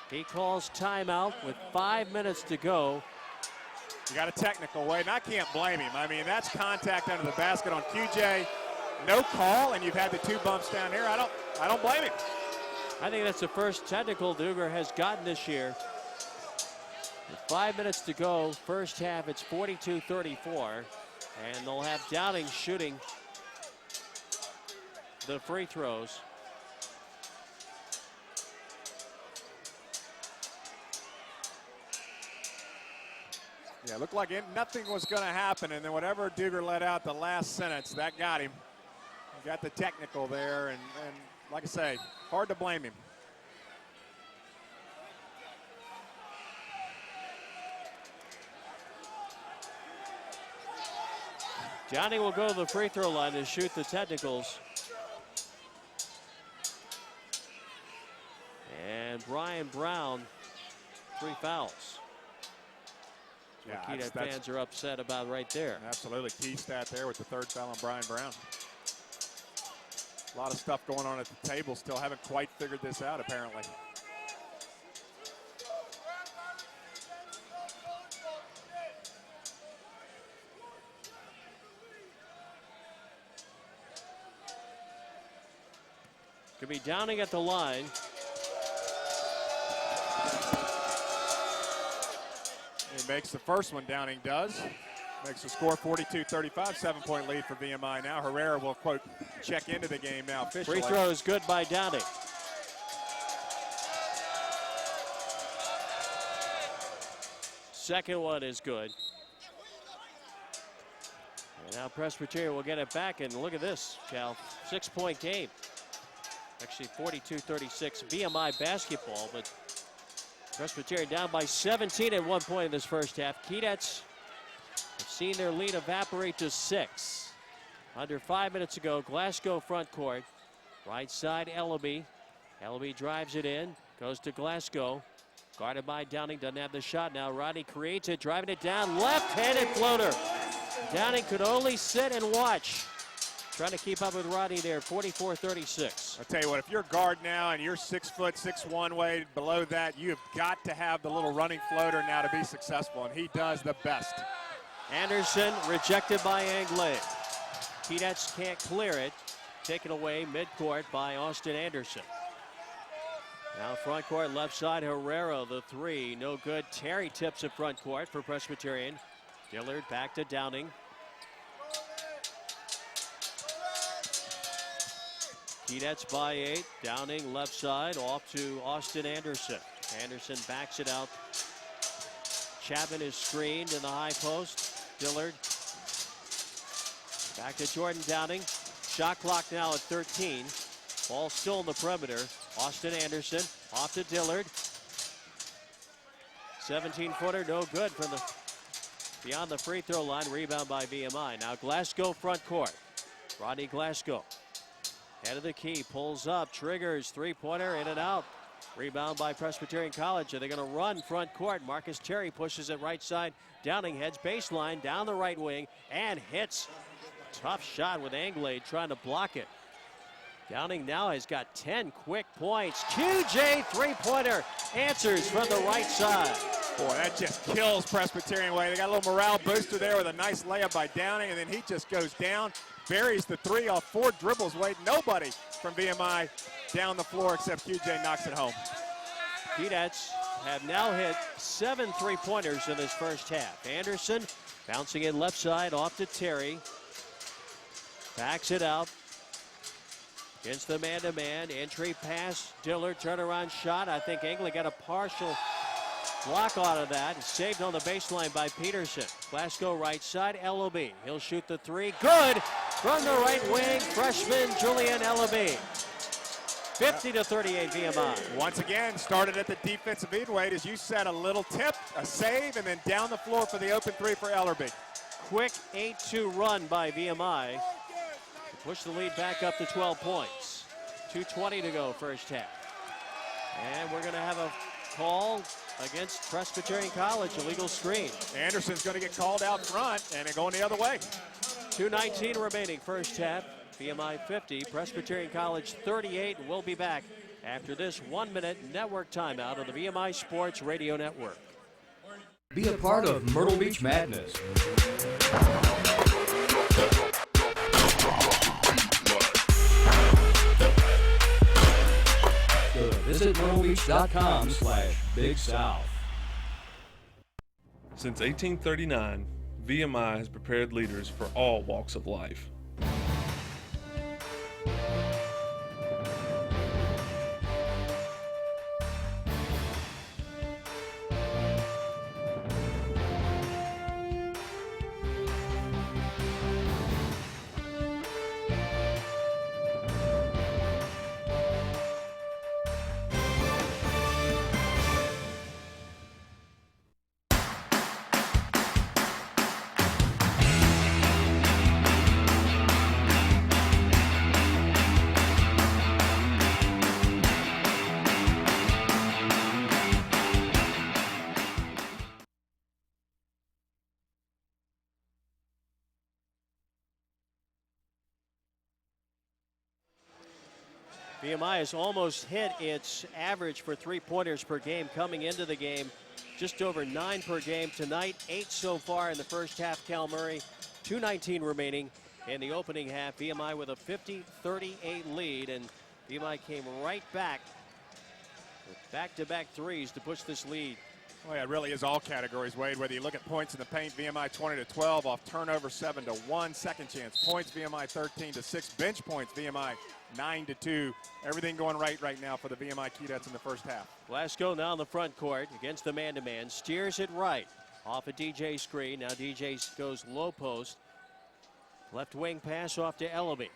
He calls timeout with 5 minutes to go. You got a technical, Wade, and I can't blame him. I mean, that's contact under the basket on QJ. No call, and you've had the 2 bumps down here. I don't blame him. I think that's the first technical Duger has gotten this year. With 5 minutes to go, first half, it's 42-34. And they'll have Downing shooting the free throws. Yeah, it looked like nothing was going to happen, and then whatever Duger let out the last sentence, that got him. He got the technical there, and like I say, hard to blame him. Downing will go to the free throw line to shoot the technicals. And Brian Brown, 3 fouls. Yeah, Kedat fans are upset about right there. Absolutely. Key stat there with the 3rd foul on Brian Brown. A lot of stuff going on at the table. Still haven't quite figured this out, apparently. Could be Downing at the line. He makes the first one, Downing does. Makes the score 42-35, 7-point lead for VMI now. Herrera will, quote, check into the game now officially. Free throw is good by Downing. Second one is good. And now Presbyterian will get it back, and look at this, Cal. 6-point game. Actually 42-36 VMI basketball, but Presbyterian down by 17 at 1 point in this first half. Keydets have seen their lead evaporate to 6. Under 5 minutes ago, Glasgow front court. Right side, Ellaby. Ellaby drives it in, goes to Glasgow. Guarded by Downing, doesn't have the shot now. Rodney creates it, driving it down, left-handed floater. Downing could only sit and watch. Trying to keep up with Rodney there, 44-36. I'll tell you what, if you're guard now and you're 6 foot, 6'1" weight below that, you have got to have the little running floater now to be successful, and he does the best. Anderson rejected by Anglais. Keydets can't clear it. Taken away midcourt by Austin Anderson. Now front court, left side, Herrera, the 3, no good. Terry tips at front court for Presbyterian. Dillard back to Downing. Keydets by 8. Downing left side, off to Austin Anderson. Anderson backs it out. Chapman is screened in the high post. Dillard back to Jordan Downing. Shot clock now at 13. Ball still in the perimeter. Austin Anderson off to Dillard. 17-footer, no good from the beyond the free throw line. Rebound by VMI. Now Glasgow front court. Rodney Glasgow. Head of the key, pulls up, triggers, 3-pointer, in and out. Rebound by Presbyterian College. Are they going to run front court? Marcus Terry pushes it right side. Downing heads baseline, down the right wing, and hits. Tough shot with Anglais trying to block it. Downing now has got 10 quick points. QJ 3-pointer answers from the right side. Boy, that just kills Presbyterian way. They got a little morale booster there with a nice layup by Downing, and then he just goes down, buries the 3 off 4 dribbles. Wait, nobody from VMI down the floor except QJ knocks it home. Keydets have now hit 7 3-pointers in this first half. Anderson bouncing in left side off to Terry. Backs it out. Against the man-to-man. Entry pass. Dillard turnaround shot. I think Anglais got a partial block out of that. It's saved on the baseline by Peterson. Glasgow right side. Ellaby. He'll shoot the 3. Good from the right wing. Freshman Julian Ellaby. 50-38 VMI. Once again, started at the defensive end. Wade, as you said, a little tip, a save, and then down the floor for the open 3 for Ellaby. Quick 8-2 run by VMI. Push the lead back up to 12 points. 2:20 to go first half. And we're going to have a call against Presbyterian College, illegal screen. Anderson's going to get called out front, and they're going the other way. 2:19 remaining first half. VMI 50, Presbyterian College 38. We'll be back after this 1-minute network timeout on the VMI Sports Radio Network. Be a part of Myrtle Beach Madness. The MyrtleBeach.com/Big South. Since 1839, VMI has prepared leaders for all walks of life. VMI has almost hit its average for three-pointers per game coming into the game. Just over 9 per game tonight, 8 so far in the first half. Cal Murray, 2:19 remaining in the opening half. VMI with a 50-38 lead, and VMI came right back with back-to-back threes to push this lead. Well, yeah, it really is all categories, Wade. Whether you look at points in the paint, VMI 20-12, off turnover 7-1, second chance points, VMI 13-6, bench points, VMI 9-2. Everything going right now for the VMI Keydets in the first half. Glasgow now in the front court against the man-to-man, steers it right off a DJ screen. Now DJ goes low post. Left wing pass off to Ellaby.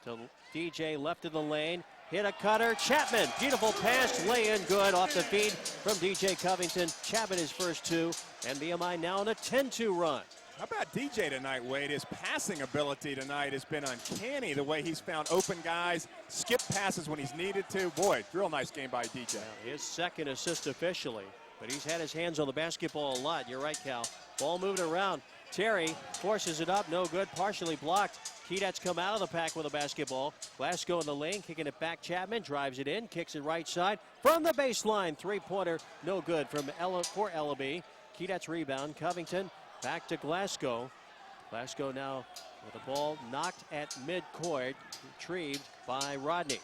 To DJ left of the lane. Hit a cutter. Chapman. Beautiful pass. Lay in good off the feed from DJ Covington. Chapman his first 2. And VMI now on a 10-2 run. How about DJ tonight, Wade? His passing ability tonight has been uncanny. The way he's found open guys, skip passes when he's needed to. Boy, real nice game by DJ. His second assist officially. But he's had his hands on the basketball a lot. You're right, Cal. Ball moving around. Terry forces it up. No good. Partially blocked. Keydets come out of the pack with a basketball. Glasgow in the lane, kicking it back. Chapman drives it in, kicks it right side from the baseline. Three-pointer, no good from for Ellaby. Keydets rebound. Covington back to Glasgow. Glasgow now with the ball knocked at midcourt, retrieved by Rodney.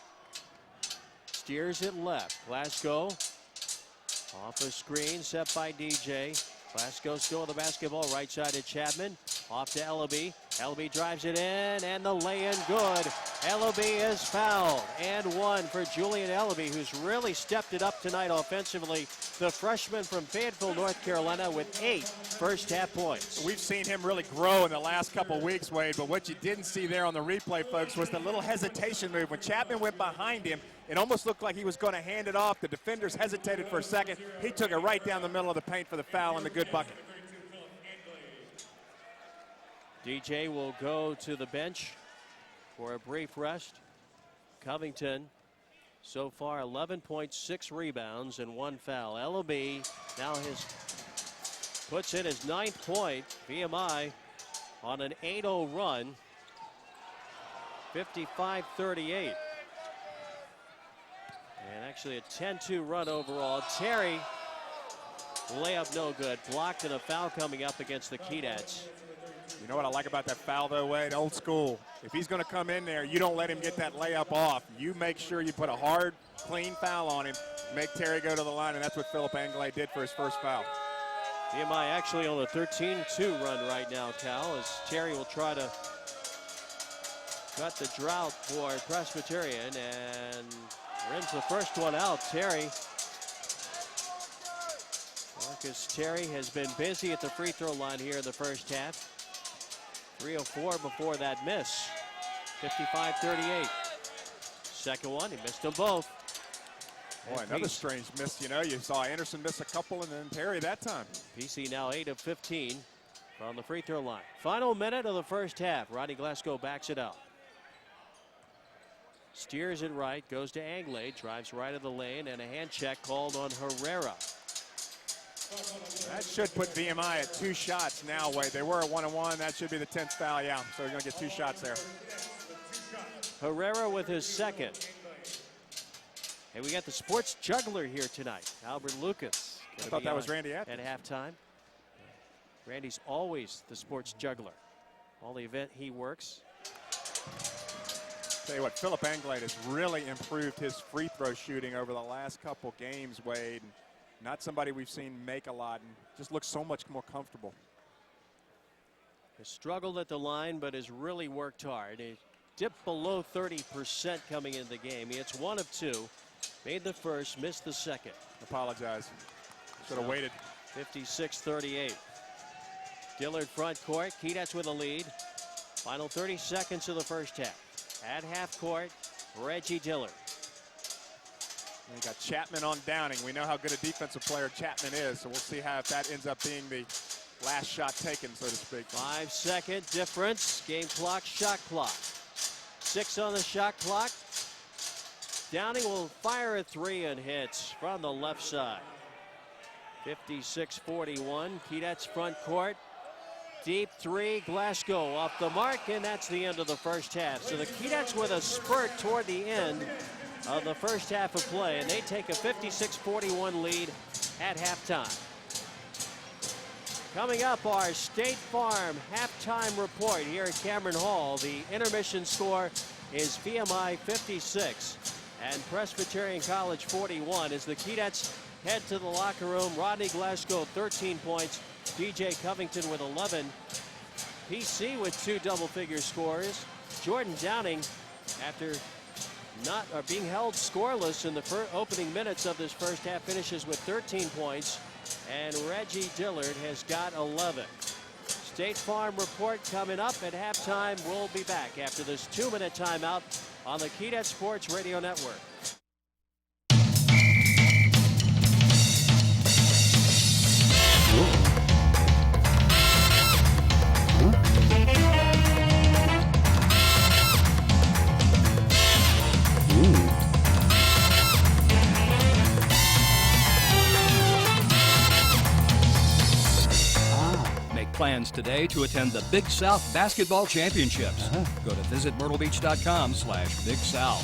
Steers it left. Glasgow off a screen set by DJ. Glasgow still with the basketball, right side to Chapman. Off to Ellaby. Ellaby drives it in, and the lay-in good. Ellaby is fouled, and 1 for Julian Ellaby, who's really stepped it up tonight offensively. The freshman from Fayetteville, North Carolina, with 8 first-half points. We've seen him really grow in the last couple weeks, Wade, but what you didn't see there on the replay, folks, was the little hesitation move. When Chapman went behind him, it almost looked like he was going to hand it off. The defenders hesitated for a second. He took it right down the middle of the paint for the foul and the good bucket. DJ will go to the bench for a brief rest. Covington, so far 11 points, 6 rebounds, and 1 foul. Ellaby now puts in his 9th point. VMI on an 8-0 run, 55-38. And actually a 10-2 run overall. Terry, layup no good. Blocked, and a foul coming up against the Keydets. You know what I like about that foul, though, Wade? Old school. If he's going to come in there, you don't let him get that layup off. You make sure you put a hard, clean foul on him, make Terry go to the line, and that's what Philip Anglais did for his first foul. VMI actually on a 13-2 run right now, Cal, as Terry will try to cut the drought for Presbyterian, and rims the first one out. Terry. Marcus Terry has been busy at the free throw line here in the first half. 3 of 4 before that miss. 55-38. Second one, he missed them both. Boy, another strange miss. You know, you saw Anderson miss a couple and then Terry that time. PC now 8 of 15 from the free throw line. Final minute of the first half. Rodney Glasgow backs it out. Steers it right, goes to Anglais, drives right of the lane, and a hand check called on Herrera. That should put VMI at 2 shots now, Wade. They were at 1-1. That should be the 10th foul, yeah. So they're going to get 2 shots there. Herrera with his second. And we got the sports juggler here tonight, Albert Lucas. I thought that was Randy Atkins. At halftime. Randy's always the sports juggler. All the event he works. Tell you what, Philip Anglade has really improved his free throw shooting over the last couple games, Wade. Not somebody we've seen make a lot, and just looks so much more comfortable. Has struggled at the line, but has really worked hard. He dipped below 30% coming into the game. He hits 1 of 2. Made the first, missed the second. Apologize. Should have waited. 56-38. Dillard front court. Keydets with a lead. Final 30 seconds of the first half. At half court, Reggie Dillard. We got Chapman on Downing. We know how good a defensive player Chapman is, so we'll see how if that ends up being the last shot taken, so to speak. 5-second difference. Game clock, shot clock. 6 on the shot clock. Downing will fire a 3 and hits from the left side. 56-41. Keydets front court. Deep 3, Glasgow off the mark, and that's the end of the first half. So the Keydets with a spurt toward the end of the first half of play, and they take a 56-41 lead at halftime. Coming up, our State Farm halftime report here at Cameron Hall. The intermission score is VMI 56 and Presbyterian College 41 as the Keydets head to the locker room. Rodney Glasgow 13 points. DJ Covington with 11. PC with 2 double-figure scores. Jordan Downing, after being held scoreless in the opening minutes of this first half, finishes with 13 points. And Reggie Dillard has got 11. State Farm report coming up at halftime. We'll be back after this 2-minute timeout on the Keydets Sports Radio Network. Plans today to attend the Big South Basketball Championships. Go to visitmyrtlebeach.com/Big South.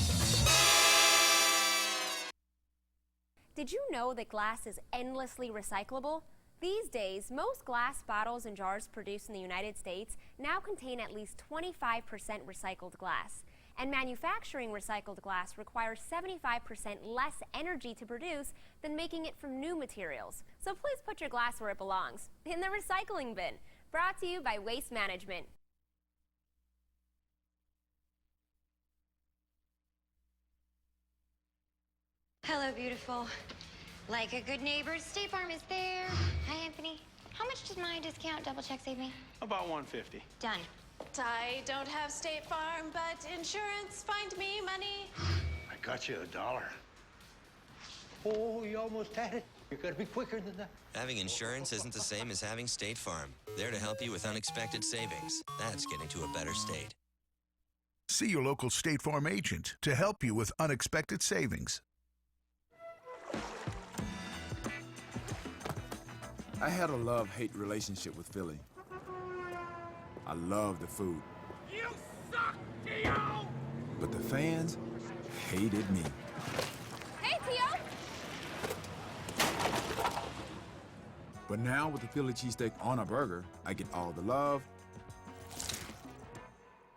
Did you know that glass is endlessly recyclable? These days, most glass bottles and jars produced in the United States now contain at least 25% recycled glass. And manufacturing recycled glass requires 75% less energy to produce than making it from new materials. So please put your glass where it belongs, in the recycling bin. Brought to you by Waste Management. Hello, beautiful. Like a good neighbor, State Farm is there. Hi, Anthony. How much does my discount double check save me? About $150. Done. I don't have State Farm, but insurance, find me money. I got you $1. Oh, you almost had it. You're gonna be quicker than that. Having insurance isn't the same as having State Farm. There to help you with unexpected savings. That's getting to a better state. See your local State Farm agent to help you with unexpected savings. I had a love-hate relationship with Philly. I love the food. You suck, T.O. But the fans hated me. Hey, T.O. But now with the Philly cheesesteak on a burger, I get all the love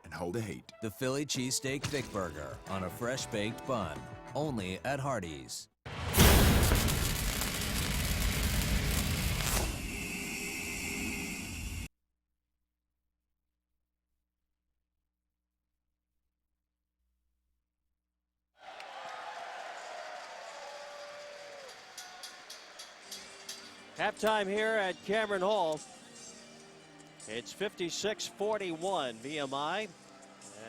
and hold the hate. The Philly cheesesteak thick burger on a fresh baked bun, only at Hardee's. Halftime here at Cameron Hall. It's 56-41 VMI.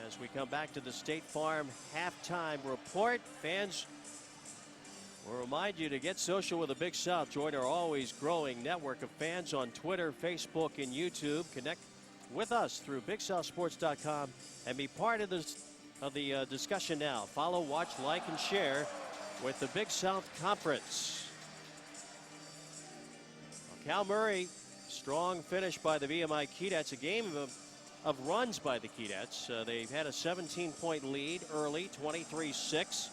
As we come back to the State Farm halftime report, fans will remind you to get social with the Big South. Join our always growing network of fans on Twitter, Facebook, and YouTube. Connect with us through BigSouthSports.com and be part of the discussion now. Follow, watch, like, and share with the Big South Conference. Cal Murray, strong finish by the VMI Keydets. A game of runs by the Keydets. They've had a 17-point lead early, 23-6.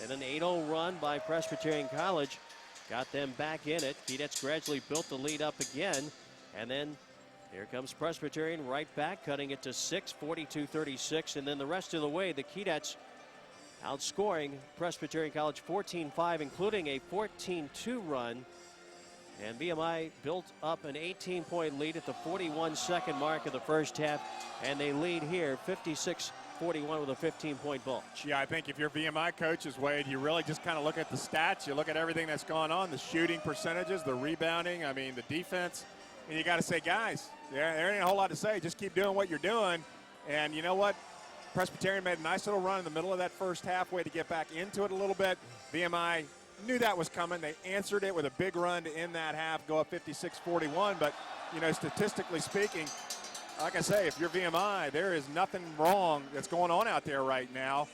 And an 8-0 run by Presbyterian College got them back in it. Keydets gradually built the lead up again. And then Here comes Presbyterian right back, cutting it to 6, 42-36. And then the rest of the way, the Keydets outscoring Presbyterian College 14-5, including a 14-2 run. And VMI built up an 18-point lead at the 41-second mark of the first half, and they lead here 56-41 with a 15-point bulge. Yeah, I think if you're VMI coaches, Wade, you really just kind of look at the stats. You look at everything that's gone on, the shooting percentages, the rebounding, I mean, the defense. And you got to say, guys, there ain't a whole lot to say. Just keep doing what you're doing. And you know what? Presbyterian made a nice little run in the middle of that first halfway to get back into it a little bit. VMI knew that was coming. They answered it with a big run to end that half, go up 56-41. But, you know, statistically speaking, like I say, if you're VMI, there is nothing wrong that's going on out there right now.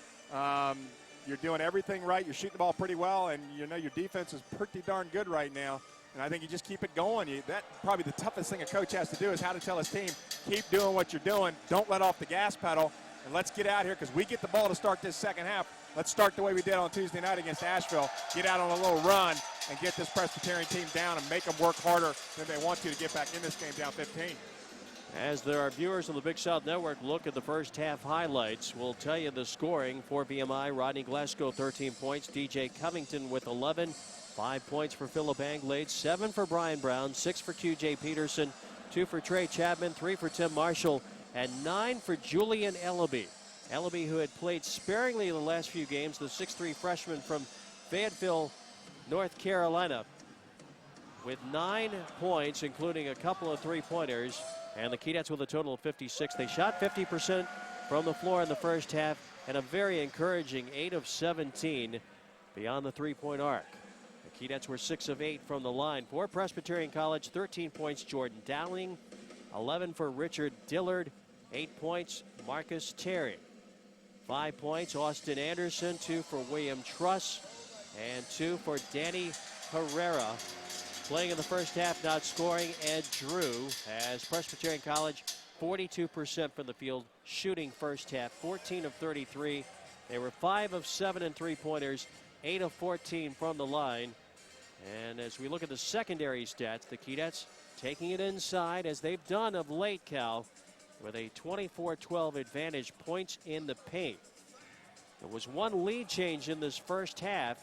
You're doing everything right. You're shooting the ball pretty well, and you know your defense is pretty darn good right now. And I think you just keep it going. That probably the toughest thing a coach has to do is how to tell his team, keep doing what you're doing. Don't let off the gas pedal, and let's get out here because we get the ball to start this second half. Let's start the way we did on Tuesday night against Asheville. Get out on a little run and get this Presbyterian team down and make them work harder than they want to get back in this game down 15. As there are viewers on the Big South Network look at the first half highlights, we'll tell you the scoring for VMI. Rodney Glasgow, 13 points. DJ Covington with 11. 5 points for Philip Anglade, 7 for Brian Brown, 6 for QJ Peterson, 2 for Trey Chapman, 3 for Tim Marshall, and 9 for Julian Ellaby. Ellaby, who had played sparingly in the last few games, the 6'3 freshman from Fayetteville, North Carolina, with 9 points, including a couple of three-pointers, and the Keydets with a total of 56. They shot 50% from the floor in the first half, and a very encouraging 8 of 17 beyond the three-point arc. The Keydets were 6 of 8 from the line. For Presbyterian College, 13 points, Jordan Dowling, 11 for Richard Dillard, 8 points, Marcus Terry. 5 points, Austin Anderson, 2 for William Truss, and 2 for Danny Herrera. Playing in the first half, not scoring, Ed Drew, as Presbyterian College 42% from the field, shooting first half, 14 of 33. They were 5 of 7 in three-pointers, 8 of 14 from the line. And as we look at the secondary stats, the Keydets taking it inside, as they've done of late, Cal, with a 24-12 advantage, points in the paint. There was one lead change in this first half.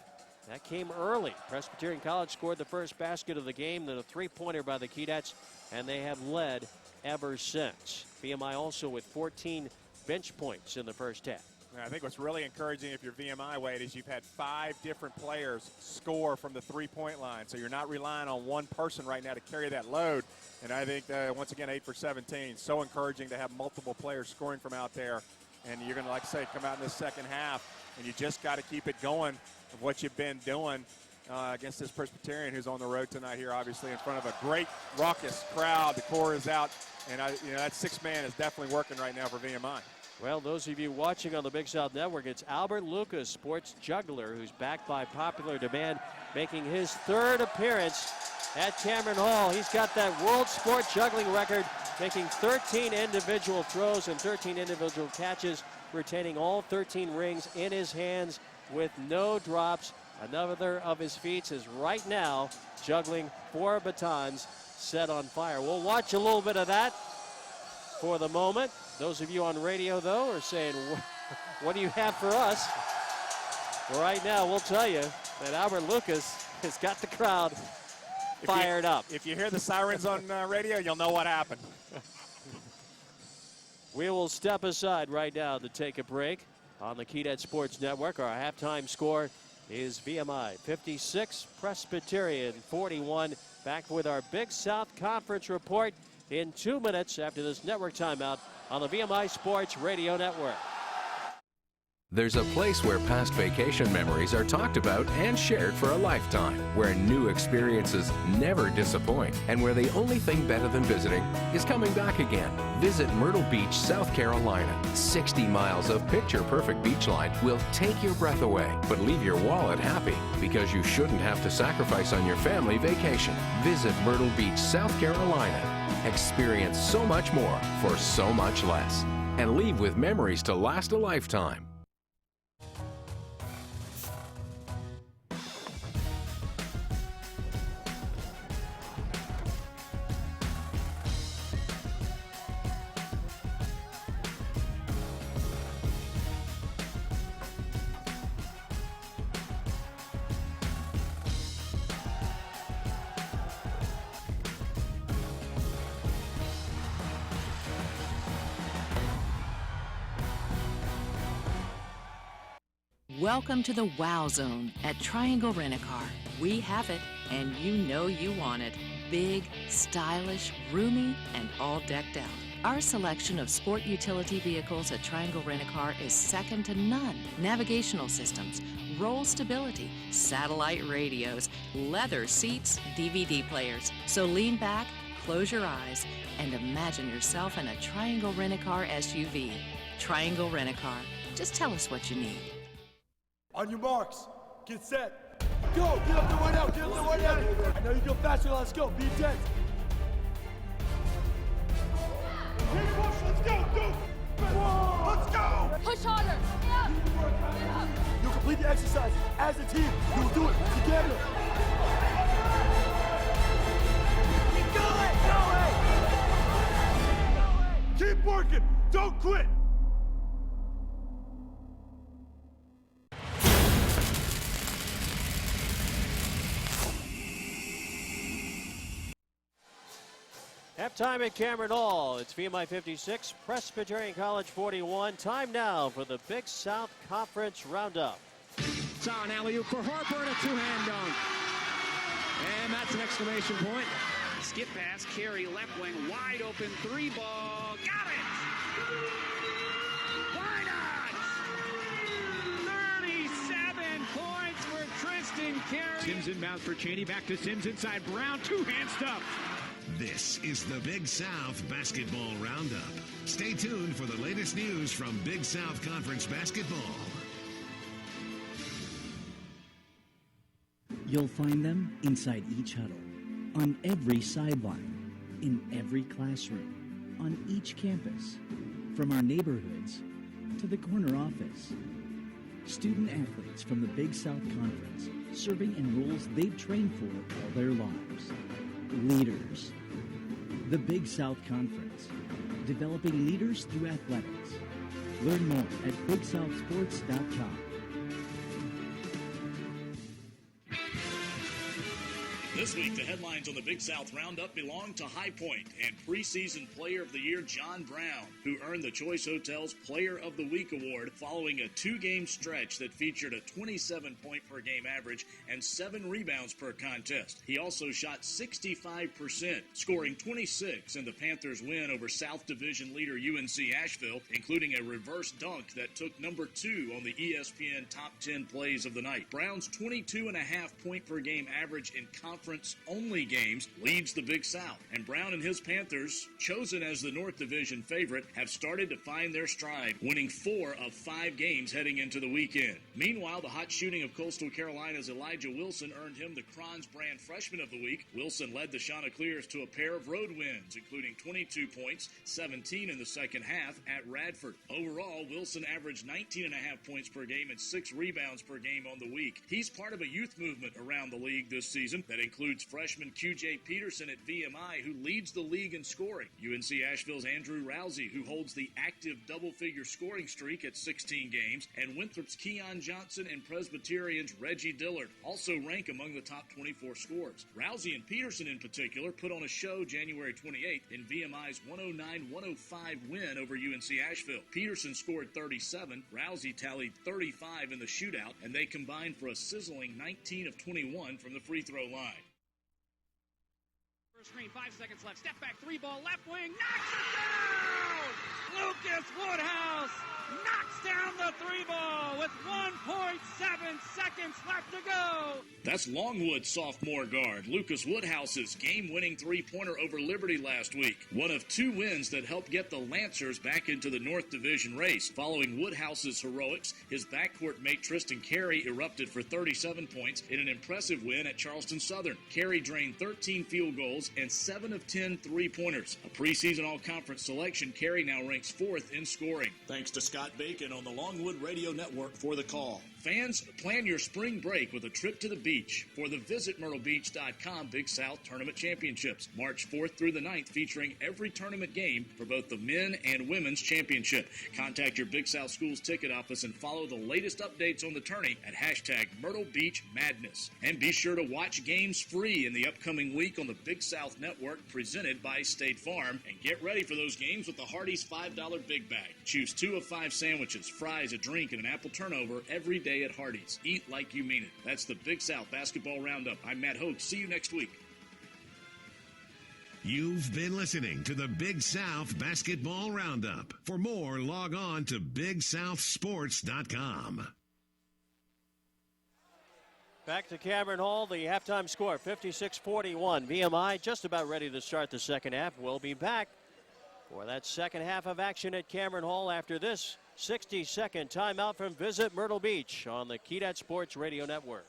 That came early. Presbyterian College scored the first basket of the game, then a three-pointer by the Keydets, and they have led ever since. VMI also with 14 bench points in the first half. I think what's really encouraging if you're VMI, Wade, is you've had 5 different players score from the three-point line. So you're not relying on one person right now to carry that load. And I think, once again, 8 for 17. So encouraging to have multiple players scoring from out there. And you're going to, like I say, come out in this second half, and you just got to keep it going of what you've been doing against this Presbyterian, who's on the road tonight here, obviously, in front of a great, raucous crowd. The core is out, and that 6-man is definitely working right now for VMI. Well, those of you watching on the Big South Network, it's Albert Lucas, sports juggler, who's backed by popular demand, making his 3rd appearance at Cameron Hall. He's got that world sport juggling record, making 13 individual throws and 13 individual catches, retaining all 13 rings in his hands with no drops. Another of his feats is right now juggling 4 batons set on fire. We'll watch a little bit of that for the moment. Those of you on radio, though, are saying, what do you have for us? Well, right now, we'll tell you that Albert Lucas has got the crowd fired up. If you hear the sirens on radio, you'll know what happened. We will step aside right now to take a break on the Keynet Sports Network. Our halftime score is VMI 56, Presbyterian 41. Back with our Big South Conference report in 2 minutes after this network timeout on the VMI Sports Radio Network. There's a place where past vacation memories are talked about and shared for a lifetime, where new experiences never disappoint, and where the only thing better than visiting is coming back again. Visit Myrtle Beach, South Carolina. 60 miles of picture-perfect beachline will take your breath away, but leave your wallet happy, because you shouldn't have to sacrifice on your family vacation. Visit Myrtle Beach, South Carolina. Experience so much more for so much less, and leave with memories to last a lifetime. Welcome to the Wow Zone at Triangle Rent-A-Car. We have it, and you know you want it. Big, stylish, roomy, and all decked out. Our selection of sport utility vehicles at Triangle Rent-A-Car is second to none. Navigational systems, roll stability, satellite radios, leather seats, DVD players. So lean back, close your eyes, and imagine yourself in a Triangle Rent-A-Car SUV. Triangle Rent-A-Car. Just tell us what you need. On your marks, get set, go! Get up the way out, get up the way out! I know you go faster, let's go, be intense! Keep push, let's go, go! Let's go! Push harder. Yeah. You'll complete the exercise as a team. You will do it together. Keep going! Keep working! Don't quit! Halftime at Cameron Hall. It's VMI 56, Presbyterian College 41. Time now for the Big South Conference Roundup. It's an alley-oop for Harper and a two-hand dunk. And that's an exclamation point. Skip pass, carry, left wing, wide open, three ball. Got it! Why not? 37 points for Tristan Carey. Sims inbound for Cheney, back to Sims inside Brown, two-hand stuff. This is the Big South Basketball Roundup. Stay tuned for the latest news from Big South Conference basketball. You'll find them inside each huddle, on every sideline, in every classroom, on each campus, from our neighborhoods to the corner office. Student athletes from the Big South Conference, serving in roles they've trained for all their lives. Leaders. The Big South Conference, developing leaders through athletics. Learn more at BigSouthSports.com. This week, the headlines on the Big South Roundup belong to High Point and preseason Player of the Year John Brown, who earned the Choice Hotels Player of the Week award following a two-game stretch that featured a 27-point-per-game average and 7 rebounds per contest. He also shot 65%, scoring 26 in the Panthers' win over South Division leader UNC Asheville, including a reverse dunk that took number 2 on the ESPN Top 10 Plays of the Night. Brown's 22.5-point-per-game average in conference-only games leads the Big South, and Brown and his Panthers, chosen as the North Division favorite, have started to find their stride, winning 4 of 5 games heading into the weekend. Meanwhile, the hot shooting of Coastal Carolina's Elijah Wilson earned him the Crons Brand Freshman of the Week. Wilson led the Chanticleers to a pair of road wins, including 22 points, 17 in the second half at Radford. Overall, Wilson averaged 19.5 points per game and 6 rebounds per game on the week. He's part of a youth movement around the league this season that includes freshman QJ Peterson at VMI, who leads the league in scoring. UNC Asheville's Andrew Rousey, who holds the active double-figure scoring streak at 16 games, and Winthrop's Keon Johnson and Presbyterian's Reggie Dillard also rank among the top 24 scorers. Rousey and Peterson in particular put on a show January 28th in VMI's 109-105 win over UNC Asheville. Peterson scored 37, Rousey tallied 35 in the shootout, and they combined for a sizzling 19 of 21 from the free throw line. First screen, 5 seconds left. Step back, 3 ball, left wing, knocks it down! Lucas Woodhouse knocks down the 3 ball with 1.7 seconds left to go. That's Longwood sophomore guard Lucas Woodhouse's game-winning three-pointer over Liberty last week. One of 2 wins that helped get the Lancers back into the North Division race. Following Woodhouse's heroics, his backcourt mate Tristan Carey erupted for 37 points in an impressive win at Charleston Southern. Carey drained 13 field goals and 7 of 10 three-pointers. A preseason all-conference selection, Carey now ranks 4th in scoring. Thanks to Scott Bacon on the Longwood Radio Network for the call. Fans, plan your spring break with a trip to the beach for the VisitMyrtleBeach.com Big South Tournament Championships, March 4th through the 9th, featuring every tournament game for both the men and women's championship. Contact your Big South Schools ticket office and follow the latest updates on the tourney at #MyrtleBeachMadness. And be sure to watch games free in the upcoming week on the Big South Network presented by State Farm. And get ready for those games with the Hardee's $5 Big Bag. Choose 2 of 5 sandwiches, fries, a drink, and an apple turnover every day day at Hardee's. Eat like you mean it. That's the Big South Basketball Roundup. I'm Matt Hoke. See you next week. You've been listening to the Big South Basketball Roundup. For more, log on to BigSouthSports.com. Back to Cameron Hall, the halftime score, 56-41. VMI just about ready to start the second half. We'll be back for that second half of action at Cameron Hall after this 60-second timeout from Visit Myrtle Beach on the Kedat Sports Radio Network.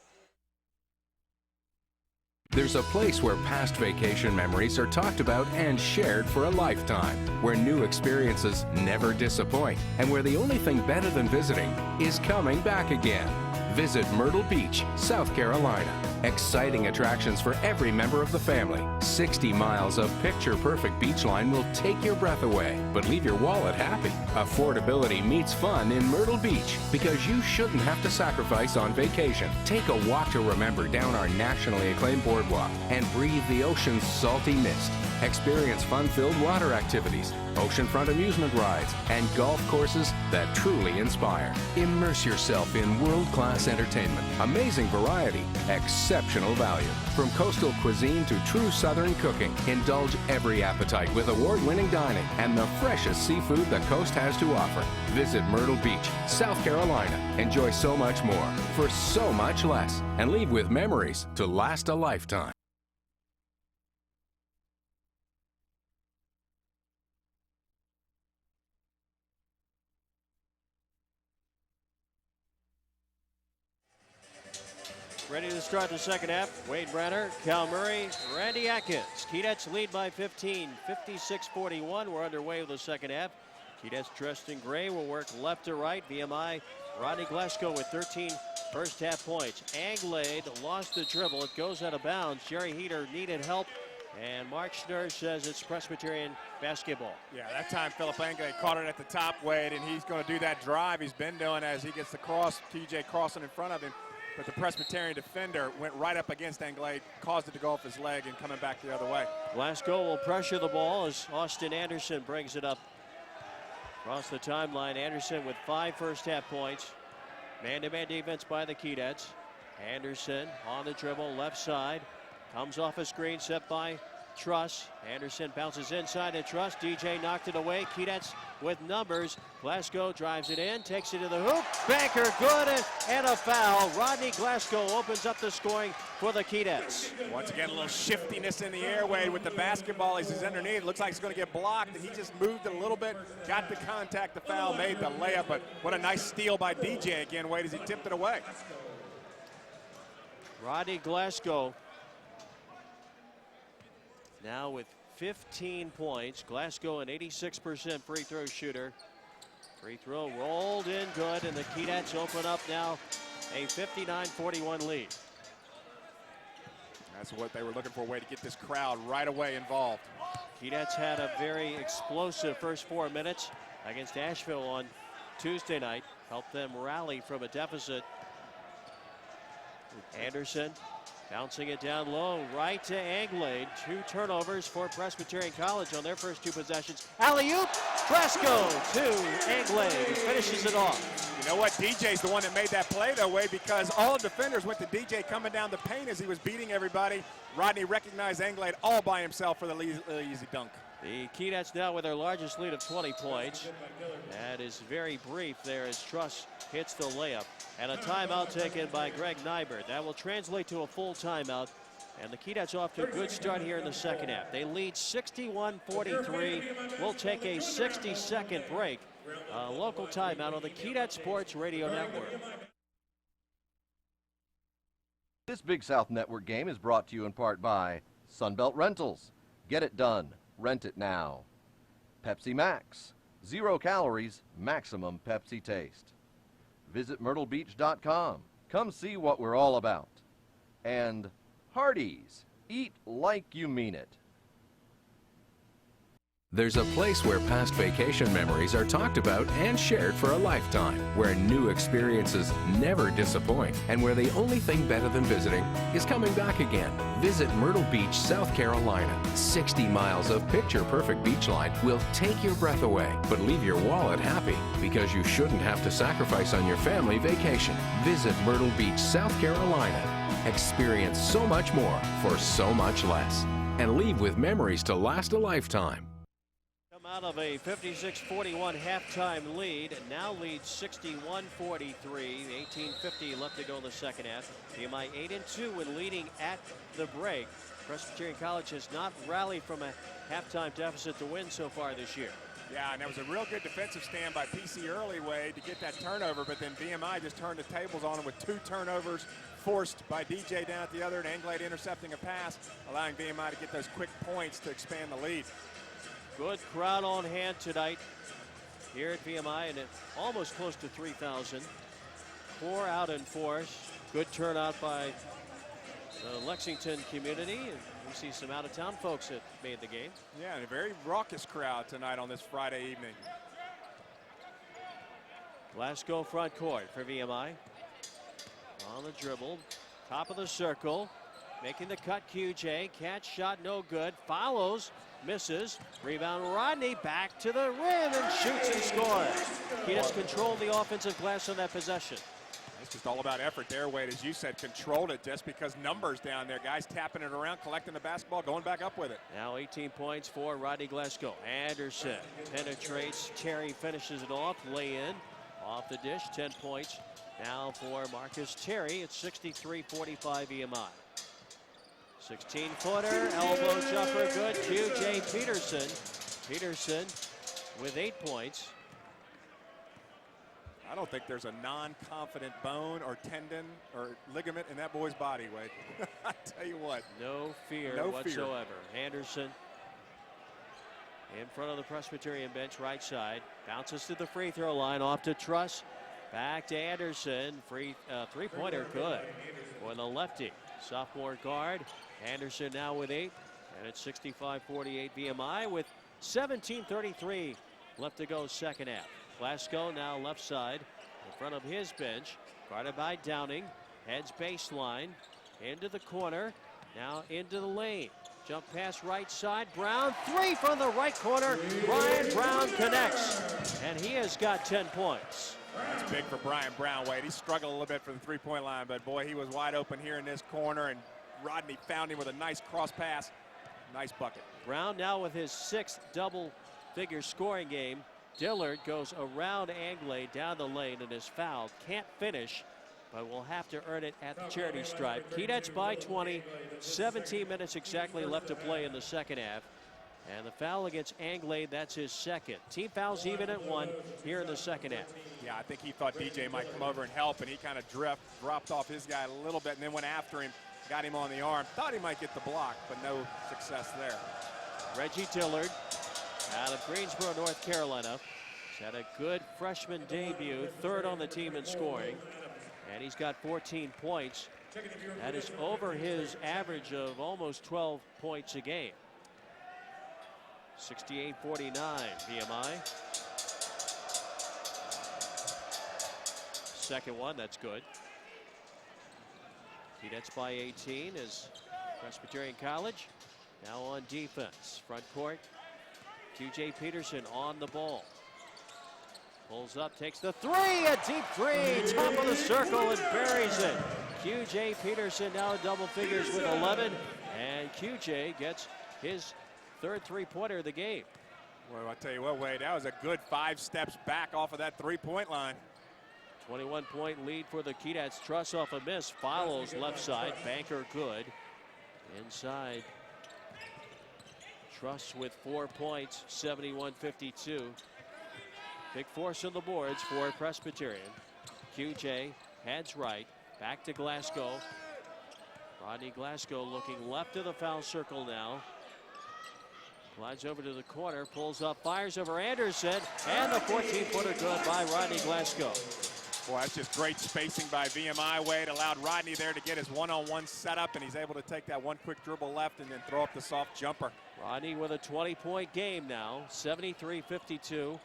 There's a place where past vacation memories are talked about and shared for a lifetime, where new experiences never disappoint, and where the only thing better than visiting is coming back again. Visit Myrtle Beach, South Carolina. Exciting attractions for every member of the family. 60 miles of picture-perfect beach line will take your breath away, but leave your wallet happy. Affordability meets fun in Myrtle Beach, because you shouldn't have to sacrifice on vacation. Take a walk to remember down our nationally acclaimed boardwalk and breathe the ocean's salty mist. Experience fun-filled water activities, oceanfront amusement rides, and golf courses that truly inspire. Immerse yourself in world-class entertainment, amazing variety, exceptional value. From coastal cuisine to true southern cooking, indulge every appetite with award-winning dining and the freshest seafood the coast has to offer. Visit Myrtle Beach, South Carolina. Enjoy so much more for so much less, and leave with memories to last a lifetime. Ready to start the second half. Wade Brenner, Cal Murray, Randy Atkins. Keydets lead by 15, 56-41. We're underway with the second half. Keydets dressed in gray will work left to right. VMI, Rodney Glasgow with 13 first half points. Anglade lost the dribble. It goes out of bounds. Jerry Heater needed help. And Mark Schnurr says it's Presbyterian basketball. Yeah, that time Philip Anglade caught it at the top, Wade, and he's going to do that drive he's been doing as he gets the cross, TJ crossing in front of him. But the Presbyterian defender went right up against Anglade, caused it to go off his leg and coming back the other way. Glasgow will pressure the ball as Austin Anderson brings it up across the timeline. Anderson with 5 first half points. Man-to-man defense by the Keydets. Anderson on the dribble, left side. Comes off a screen set by Truss. Anderson bounces inside to Truss. DJ knocked it away. Keydets with numbers. Glasgow drives it in, takes it to the hoop. Banker good, and a foul. Rodney Glasgow opens up the scoring for the Keydets. Once again, a little shiftiness in the airway with the basketball as he's underneath. It looks like he's going to get blocked, and he just moved it a little bit, got the contact, the foul, made the layup. But what a nice steal by DJ again, Wade, as he tipped it away. Rodney Glasgow now with 15 points. Glasgow an 86% free throw shooter. Free throw rolled in good, and the Keydets open up now a 59-41 lead. That's what they were looking for, a way to get this crowd right away involved. Keydets had a very explosive first 4 minutes against Asheville on Tuesday night. Helped them rally from a deficit. Anderson bouncing it down low, right to Anglade. 2 turnovers for Presbyterian College on their first 2 possessions. Alley-oop, Glasgow to Anglade, who finishes it off. You know what? DJ's the one that made that play, though, Wade, because all the defenders went to DJ coming down the paint as he was beating everybody. Rodney recognized Anglade all by himself for the easy dunk. The Keydets now with their largest lead of 20 points. That is very brief there as Truss hits the layup. And a timeout taken by Greg Nybert. That will translate to a full timeout. And the Keydets off to a good start here in the second half. They lead 61-43. We'll take a 60-second break. A local timeout on the Kedat Sports Radio Network. This Big South Network game is brought to you in part by Sunbelt Rentals. Get it done. Rent it now. Pepsi Max. 0 calories, maximum Pepsi taste. Visit MyrtleBeach.com. Come see what we're all about. And Hardee's. Eat like you mean it. There's a place where past vacation memories are talked about and shared for a lifetime, where new experiences never disappoint, and where the only thing better than visiting is coming back again. Visit Myrtle Beach, South Carolina. 60 miles of picture-perfect beachline will take your breath away, but leave your wallet happy, because you shouldn't have to sacrifice on your family vacation. Visit Myrtle Beach, South Carolina. Experience so much more for so much less, and leave with memories to last a lifetime. Out of a 56-41 halftime lead, and now leads 61-43. 18:50 left to go in the second half. VMI 8-2 when leading at the break. Presbyterian College has not rallied from a halftime deficit to win so far this year. Yeah, and there was a real good defensive stand by PC Earlyway to get that turnover, but then VMI just turned the tables on him with 2 turnovers forced by DJ down at the other, and Anglade intercepting a pass, allowing VMI to get those quick points to expand the lead. Good crowd on hand tonight here at VMI, and it's almost close to 3,000. 4 out in force. Good turnout by the Lexington community, and we see some out-of-town folks that made the game. Yeah, and a very raucous crowd tonight on this Friday evening. Glasgow front court for VMI. On the dribble, top of the circle, making the cut. QJ, catch shot no good, follows, misses, rebound Rodney, back to the rim and shoots and scores. He has controlled the offensive glass on that possession. It's just all about effort there, Wade. As you said, controlled it just because numbers down there. Guys tapping it around, collecting the basketball, going back up with it. Now 18 points for Rodney Glasgow. Anderson penetrates, Terry finishes it off, lay in, off the dish, 10 points. Now for Marcus Terry, it's 63-45 VMI. 16-footer, elbow jumper, good. QJ Peterson. Peterson with 8 points. I don't think there's a non-confident bone or tendon or ligament in that boy's body, Wade. I tell you what. No fear whatsoever. Anderson in front of the Presbyterian bench, right side. Bounces to the free throw line, off to Truss. Back to Anderson. Three-pointer good for the lefty. Sophomore guard. Anderson now with 8, and it's 65-48 VMI with 17:33 left to go second half. Glasgow now left side in front of his bench, guarded by Downing. Heads baseline into the corner, now into the lane. Jump pass right side. Brown, 3 from the right corner. Brian Brown connects, and he has got 10 points. That's big for Brian Brown, Wade. He struggled a little bit for the three-point line, but boy, he was wide open here in this corner, and Rodney found him with a nice cross pass. Nice bucket. Brown now with his 6th double-figure scoring game. Dillard goes around Anglade down the lane and is fouled. Can't finish, but will have to earn it at the charity stripe. Keydets by 20. 17 minutes exactly left to play in the second half. And the foul against Anglade, that's his 2nd. Team fouls even at 1 here in the second half. Yeah, I think he thought DJ might come over and help, and he kind of dropped off his guy a little bit and then went after him, got him on the arm. Thought he might get the block, but no success there. Reggie Dillard out of Greensboro, North Carolina. He's had a good freshman debut, 3rd on the team in scoring, and he's got 14 points. That is over his average of almost 12 points a game. 68-49 VMI. Second one, that's good. Keydets by 18 is Presbyterian College. Now on defense, front court. QJ Peterson on the ball. Pulls up, takes the 3, a deep 3, top of the circle and buries it. QJ Peterson now in double figures with 11, and QJ gets his 3rd three-pointer of the game. Well, I tell you what, Wade, that was a good 5 steps back off of that three-point line. 21-point lead for the Keydets. Truss off a miss, follows left side. Banker good. Inside. Truss with 4 points, 71-52. Big force on the boards for Presbyterian. QJ heads right, back to Glasgow. Rodney Glasgow looking left of the foul circle now. Glides over to the corner, pulls up, fires over Anderson, and the 14-footer good by Rodney Glasgow. Well, that's just great spacing by VMI. Wade allowed Rodney there to get his one-on-one setup, and he's able to take that one quick dribble left and then throw up the soft jumper. Rodney with a 20-point game now, 73-52.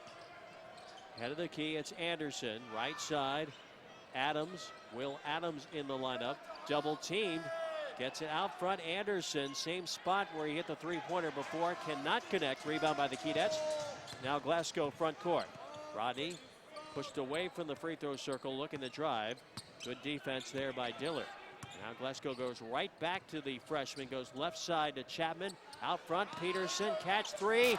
Head of the key, it's Anderson, right side. Adams, Will Adams in the lineup, double teamed, gets it out front. Anderson, same spot where he hit the three-pointer before, cannot connect. Rebound by the Keydets. Now Glasgow front court. Rodney pushed away from the free throw circle, looking to drive. Good defense there by Dillard. Now Glasgow goes right back to the freshman, goes left side to Chapman. Out front, Peterson, catch three,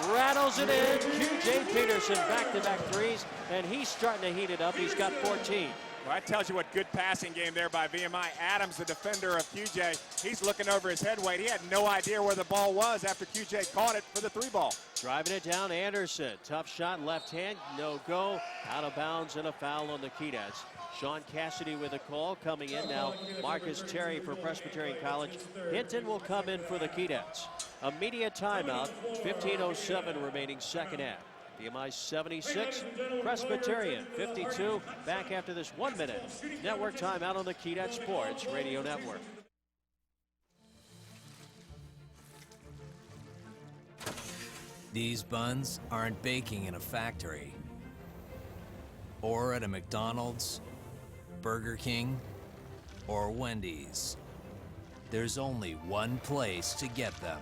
rattles it in. QJ Peterson, back-to-back threes, and he's starting to heat it up. He's got 14. Well, that tells you what good passing game there by VMI. Adams, the defender of QJ, he's looking over his head. Wade, he had no idea where the ball was after QJ caught it for the three ball. Driving it down, Anderson. Tough shot, left hand, no go. Out of bounds and a foul on the Keydets. Sean Cassidy with a call coming in now. Marcus Terry for Presbyterian College. Hinton will come in for the Keydets. Immediate timeout, 15:07 remaining second half. VMI 76, Presbyterian 52. Back after this 1 minute network timeout on the Keydets Sports Radio Network. These buns aren't baking in a factory or at a McDonald's, Burger King, or Wendy's. There's only one place to get them.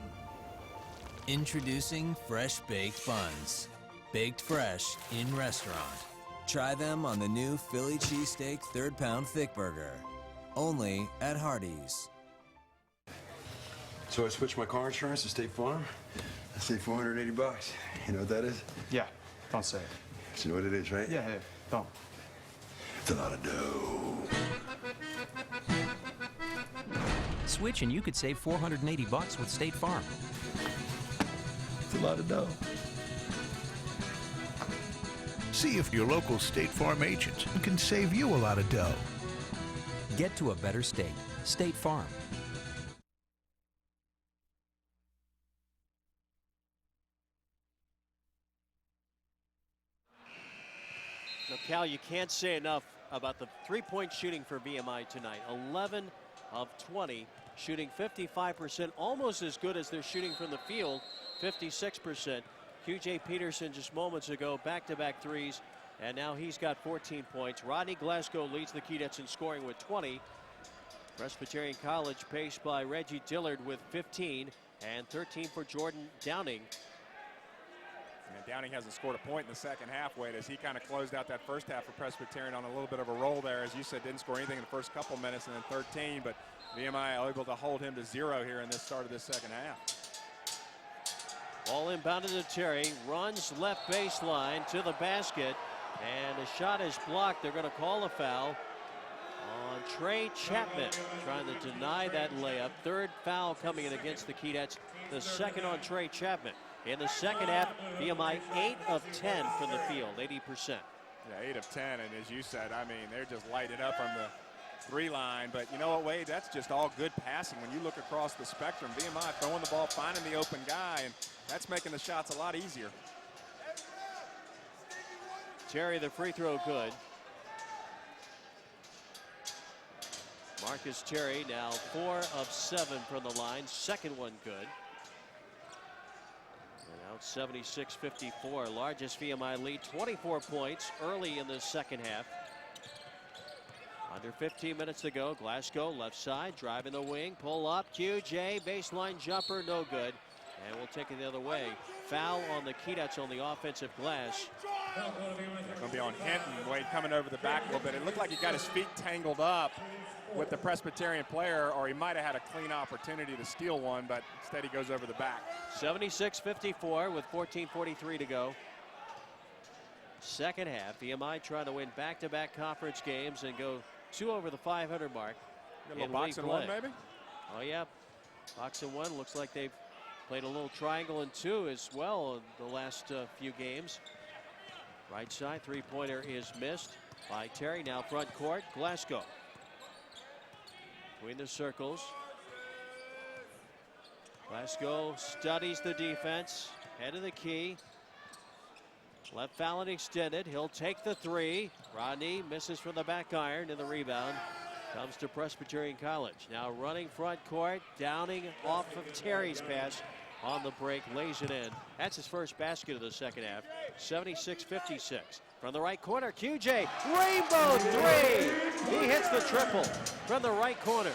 Introducing Fresh Baked Buns. Baked fresh in restaurant. Try them on the new Philly cheesesteak 3rd pound thick burger. Only at Hardee's. So I switched my car insurance to State Farm. I saved $480. You know what that is? Yeah, don't say it. So you know what it is, right? Yeah, hey, don't. It's a lot of dough. Switch and you could save $480 with State Farm. It's a lot of dough. See if your local State Farm agent can save you a lot of dough. Get to a better state. State Farm. So Cal, you can't say enough about the three-point shooting for VMI tonight. 11 of 20, shooting 55%, almost as good as they're shooting from the field, 56%. QJ Peterson just moments ago, back-to-back threes, and now he's got 14 points. Rodney Glasgow leads the Keydets in scoring with 20. Presbyterian College paced by Reggie Dillard with 15 and 13 for Jordan Downing. And Downing hasn't scored a point in the second half, Wade, as he kind of closed out that first half for Presbyterian on a little bit of a roll there. As you said, didn't score anything in the first couple minutes and then 13, but VMI able to hold him to 0 here in this start of this second half. Ball inbounded to Terry, runs left baseline to the basket, and the shot is blocked. They're going to call a foul on Trey Chapman, trying to deny that layup. Third foul coming in against the Keydets, the second on Trey Chapman. In the second half, VMI 8 of 10 from the field, 80%. Yeah, 8 of 10, and as you said, I mean, they're just lighting up from the three line. But you know what, Wade, that's just all good passing. When you look across the spectrum, VMI throwing the ball, finding the open guy, and that's making the shots a lot easier. Terry, the free throw good. Marcus Terry now 4 of 7 from the line, second one good. And out 76-54, largest VMI lead, 24 points early in the second half. Under 15 minutes to go. Glasgow left side, driving the wing, pull up, QJ, baseline jumper, no good. And we'll take it the other way. Foul on the Keydets on the offensive glass. Going to be on Hinton. Wade coming over the back a little bit. It looked like he got his feet tangled up with the Presbyterian player, or he might have had a clean opportunity to steal one, but instead he goes over the back. 76-54 with 14:43 to go. Second half, VMI trying to win back-to-back conference games and go 2 over the 500 mark. A little box and one, maybe? Oh, yeah. Box and one. Looks like they've played a little triangle and 2 as well in the last few games. Right side, three-pointer is missed by Terry. Now front court, Glasgow. Between the circles. Glasgow studies the defense. Head of the key. Left foul and extended. He'll take the three. Rodney misses from the back iron, and the rebound comes to Presbyterian College. Now running front court. Downing off of Terry's pass on the break, lays it in. That's his first basket of the second half. 76-56. From the right corner, QJ, rainbow three. He hits the triple from the right corner.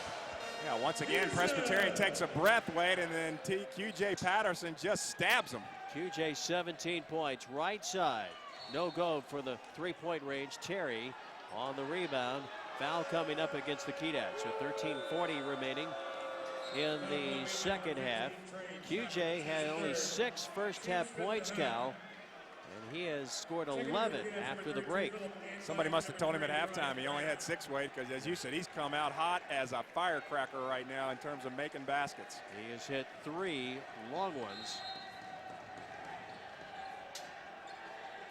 Yeah, once again, Presbyterian takes a breath, Wade, and then QJ Patterson just stabs him. QJ 17 points, right side. No go for the three-point range. Terry on the rebound. Foul coming up against the Keydats with 13:40 remaining in the second half. QJ had only 6 first-half points, Cal, and he has scored 11 after the break. Somebody must have told him at halftime he only had 6, Wade, because as you said, he's come out hot as a firecracker right now in terms of making baskets. He has hit 3 long ones.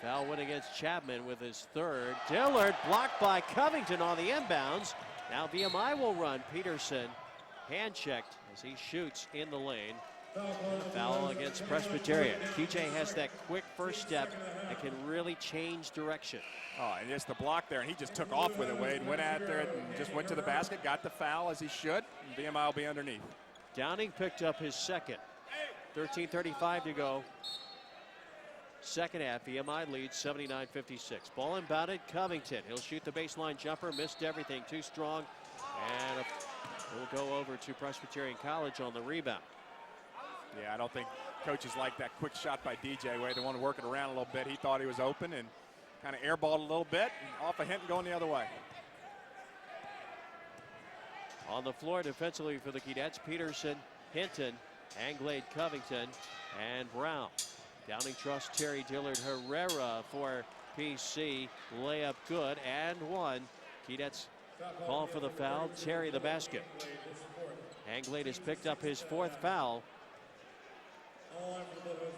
Foul win against Chapman with his third. Dillard blocked by Covington on the inbounds. Now VMI will run. Peterson hand checked as he shoots in the lane. Foul against Presbyterian. QJ has that quick first step that can really change direction. Oh, and just the block there, and he just took off with it, Wade. Went after it and just went to the basket, got the foul as he should, and VMI will be underneath. Downing picked up his second. 13:35 to go. Second half, VMI leads 79-56. Ball inbounded, Covington. He'll shoot the baseline jumper, missed everything, too strong, and will go over to Presbyterian College on the rebound. Yeah, I don't think coaches like that quick shot by DJ Wade. They want to work it around a little bit. He thought he was open and kind of airballed a little bit, and off a hint and going the other way. On the floor defensively for the Keydats, Peterson, Hinton, Anglade, Covington, and Brown. Downing, Truss, Terry, Dillard, Herrera for PC. Layup good and one. Keydats call for the foul. Terry the basket. Anglade has picked up his 4th foul.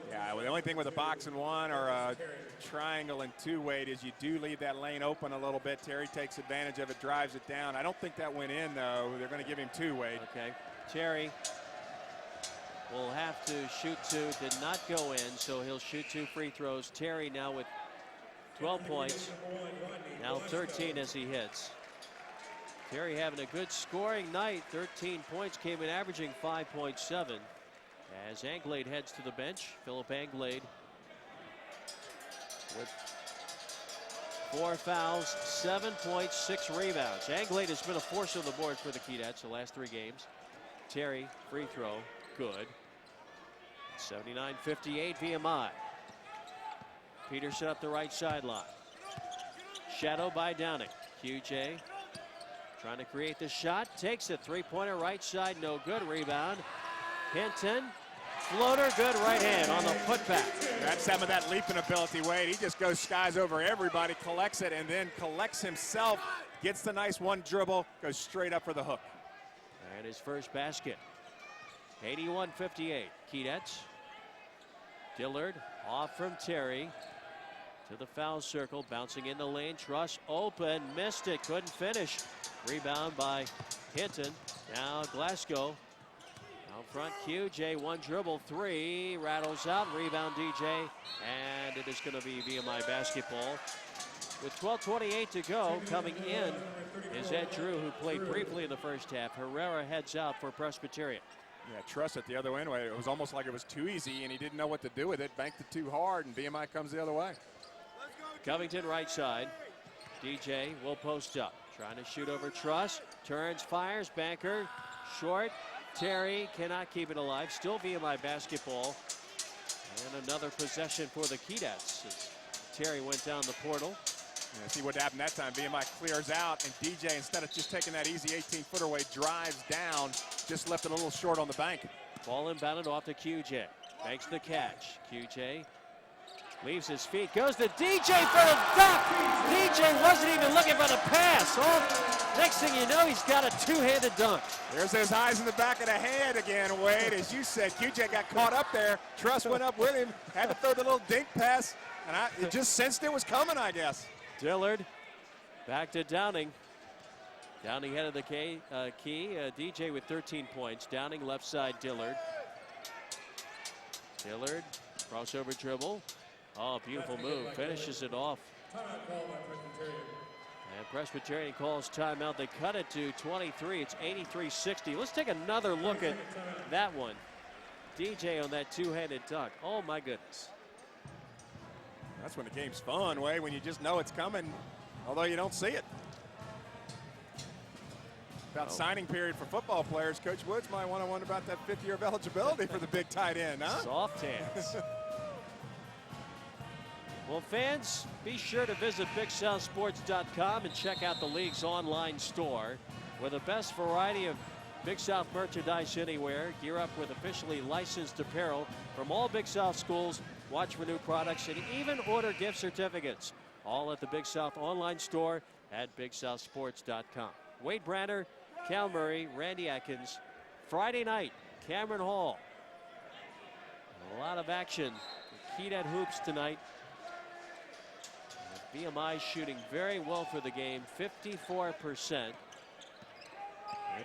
Yeah, well, the only thing with a box and one or a triangle and 2, Wade, is you do leave that lane open a little bit. Terry takes advantage of it, drives it down. I don't think that went in, though. They're going to give him 2, Wade. Okay. Terry will have to shoot 2. Did not go in, so he'll shoot 2 free throws. Terry now with 12 points. Now 13 as he hits. Terry having a good scoring night. 13 points, came in averaging 5.7. As Anglade heads to the bench, Philip Anglade with 4 fouls, 7 points, 6 rebounds. Anglade has been a force on the board for the Keydats the last 3 games. Terry, free throw, good. 79-58 VMI. Peterson up the right sideline. Shadow by Downing. QJ trying to create the shot, takes it. 3-pointer right side, no good. Rebound. Hinton, floater, good right hand on the putback. That's some of that leaping ability, Wade. He just goes skies over everybody, collects it, and then collects himself, gets the nice one dribble, goes straight up for the hook. And his first basket. 81-58. Keydats. Dillard off from Terry to the foul circle, bouncing in the lane. Truss open, missed it, couldn't finish. Rebound by Hinton. Now Glasgow. Out front, QJ, 1 dribble, 3, rattles out, rebound DJ, and it is going to be VMI basketball. With 12:28 to go, coming in is Ed Drew, who played briefly in the first half. Herrera heads out for Presbyterian. Yeah, Truss at the other end. It was almost like it was too easy, and he didn't know what to do with it. Banked it too hard, and VMI comes the other way. Covington right side. DJ will post up. Trying to shoot over Truss. Turns, fires, banker, short. Terry cannot keep it alive. Still VMI basketball. And another possession for the Keydats as Terry went down the portal. Yeah, see what happened that time. VMI clears out, and DJ, instead of just taking that easy 18-footer away, drives down, just left it a little short on the bank. Ball inbounded off to QJ. Makes the catch. QJ leaves his feet, goes to DJ for the dunk. DJ wasn't even looking for the pass. Oh, next thing you know, he's got a 2-handed dunk. There's those eyes in the back of the head again, Wade. As you said, QJ got caught up there. Truss went up with him, had to throw the little dink pass, and it just sensed it was coming, I guess. Dillard back to Downing. Downing head of the key. DJ with 13 points. Downing left side, Dillard. Dillard, crossover dribble. Oh, beautiful move. Finishes it off. Timeout call by Presbyterian. And Presbyterian calls timeout. They cut it to 23. It's 83-60. Let's take another look at that one. DJ on that two-handed dunk. Oh, my goodness. That's when the game's fun, Way, when you just know it's coming, although you don't see it. About signing period for football players, Coach Woods might want to wonder about that 5th year of eligibility for the big tight end, huh? Soft hands. Well, fans, be sure to visit BigSouthSports.com and check out the league's online store with the best variety of Big South merchandise anywhere. Gear up with officially licensed apparel from all Big South schools. Watch for new products and even order gift certificates. All at the Big South online store at BigSouthSports.com. Wade Branner, Cal Murray, Randy Atkins. Friday night, Cameron Hall. A lot of action. Kedat hoops tonight. BMI shooting very well for the game, 54%. They're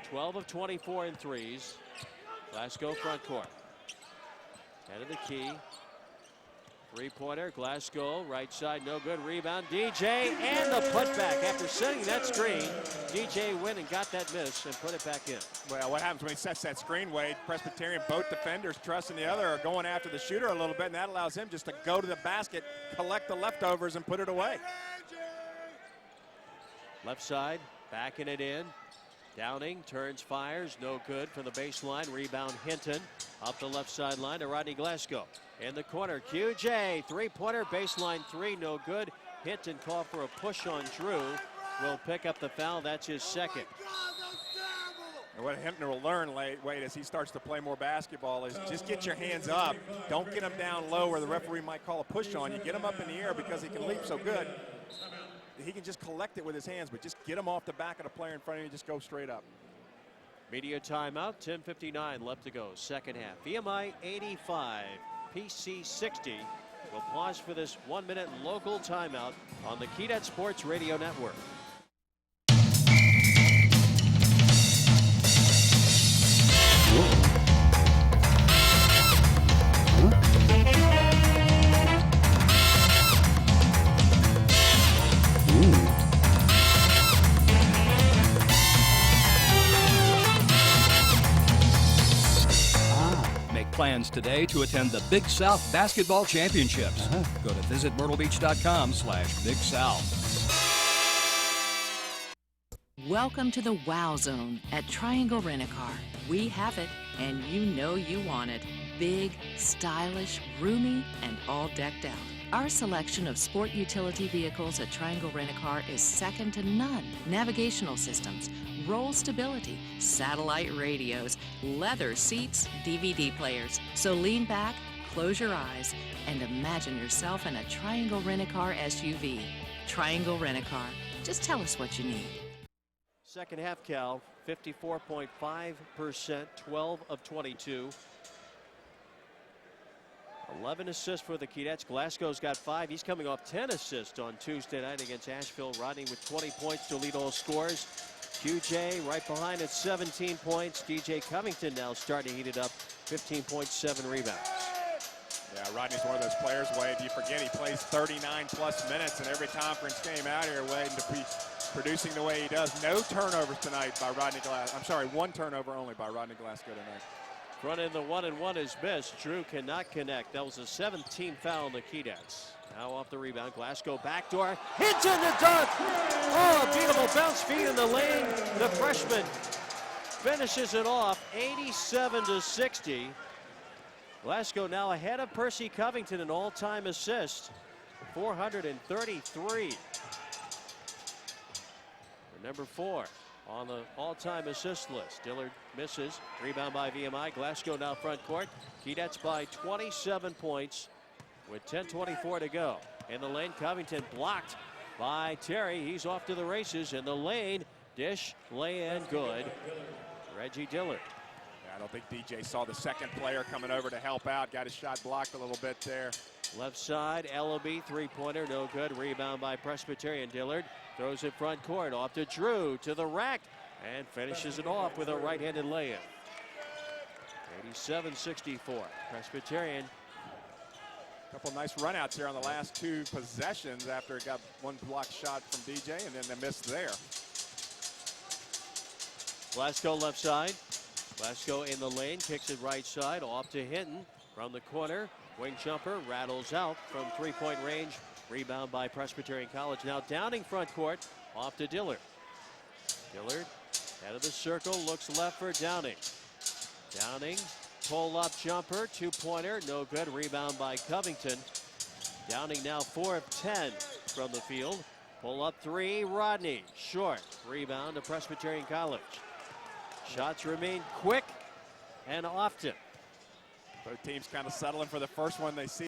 12 of 24 in threes. Glasgow front court. Head of the key. Three-pointer, Glasgow, right side, no good. Rebound, DJ, and the putback. After setting that screen, DJ went and got that miss and put it back in. Well, what happens when he sets that screen, Wade? Presbyterian, both defenders, Truss and the other, are going after the shooter a little bit, and that allows him just to go to the basket, collect the leftovers, and put it away. Left side, backing it in. Downing turns, fires, no good from the baseline. Rebound Hinton up the left sideline to Rodney Glasgow. In the corner, QJ, three-pointer, baseline three, no good. Hinton called for a push on Drew. Will pick up the foul. That's his second. And what Hinton will learn, Wade, as he starts to play more basketball is just get your hands up. Don't get him down low where the referee might call a push on you. Get him up in the air because he can leap so good. He can just collect it with his hands, but just get him off the back of the player in front of you and just go straight up. Media timeout, 10:59 left to go, second half. VMI 85, PC 60. We'll pause for this 1-minute local timeout on the Kedat Sports Radio Network. Plans today to attend the Big South Basketball Championships. Go to visitmyrtlebeach.com/Big South. Welcome to the Wow Zone at Triangle Rent-A-Car. We have it, and you know you want it. Big, stylish, roomy, and all decked out. Our selection of sport utility vehicles at Triangle Rent-A-Car is second to none. Navigational systems, roll stability, satellite radios, leather seats, DVD players. So lean back, close your eyes, and imagine yourself in a Triangle Rent-A-Car SUV. Triangle Rent-A-Car. Just tell us what you need. Second half, Cal, 54.5%, 12 of 22. 11 assists for the Keydets. Glasgow's got 5. He's coming off 10 assists on Tuesday night against Asheville. Rodney with 20 points to lead all scorers. QJ right behind at 17 points. DJ Covington now starting to heat it up. 15.7 rebounds. Yeah, Rodney's one of those players, Wade. You forget he plays 39+ minutes in every conference game out here, Wade, and to be producing the way he does. No turnovers tonight by Rodney Glasgow. I'm sorry, 1 turnover only by Rodney Glasgow tonight. Front end, the 1-and-1 is missed. Drew cannot connect. That was a 7th-team foul on the Keydets. Now off the rebound. Glasgow backdoor. Hits in the dunk. Oh, a beautiful bounce feed in the lane. The freshman finishes it off 87-60. Glasgow now ahead of Percy Covington in all-time assists. 433. Number 4 on the all-time assist list. Dillard misses. Rebound by VMI. Glasgow now front court. Keydets by 27 points with 10:24 to go. In the lane, Covington blocked by Terry. He's off to the races in the lane. Dish, lay in, good. Reggie Dillard. Yeah, I don't think DJ saw the second player coming over to help out. Got his shot blocked a little bit there. Left side, Ellaby, three-pointer, no good. Rebound by Presbyterian. Dillard throws it front court, off to Drew, to the rack, and finishes it off with a right-handed lay-in. 87-64. Presbyterian Couple nice runouts here on the last two possessions after it got one block shot from DJ and then the miss there. Blasco left side. Blasco in the lane, kicks it right side, off to Hinton from the corner. Wing jumper rattles out from three-point range. Rebound by Presbyterian College. Now Downing front court, off to Dillard. Dillard, head of the circle, looks left for Downing. Downing, pull-up jumper, two-pointer, no good. Rebound by Covington. Downing now 4 of 10 from the field. Pull-up three, Rodney, short. Rebound to Presbyterian College. Shots remain quick and often. Both teams kind of settling for the first one they see.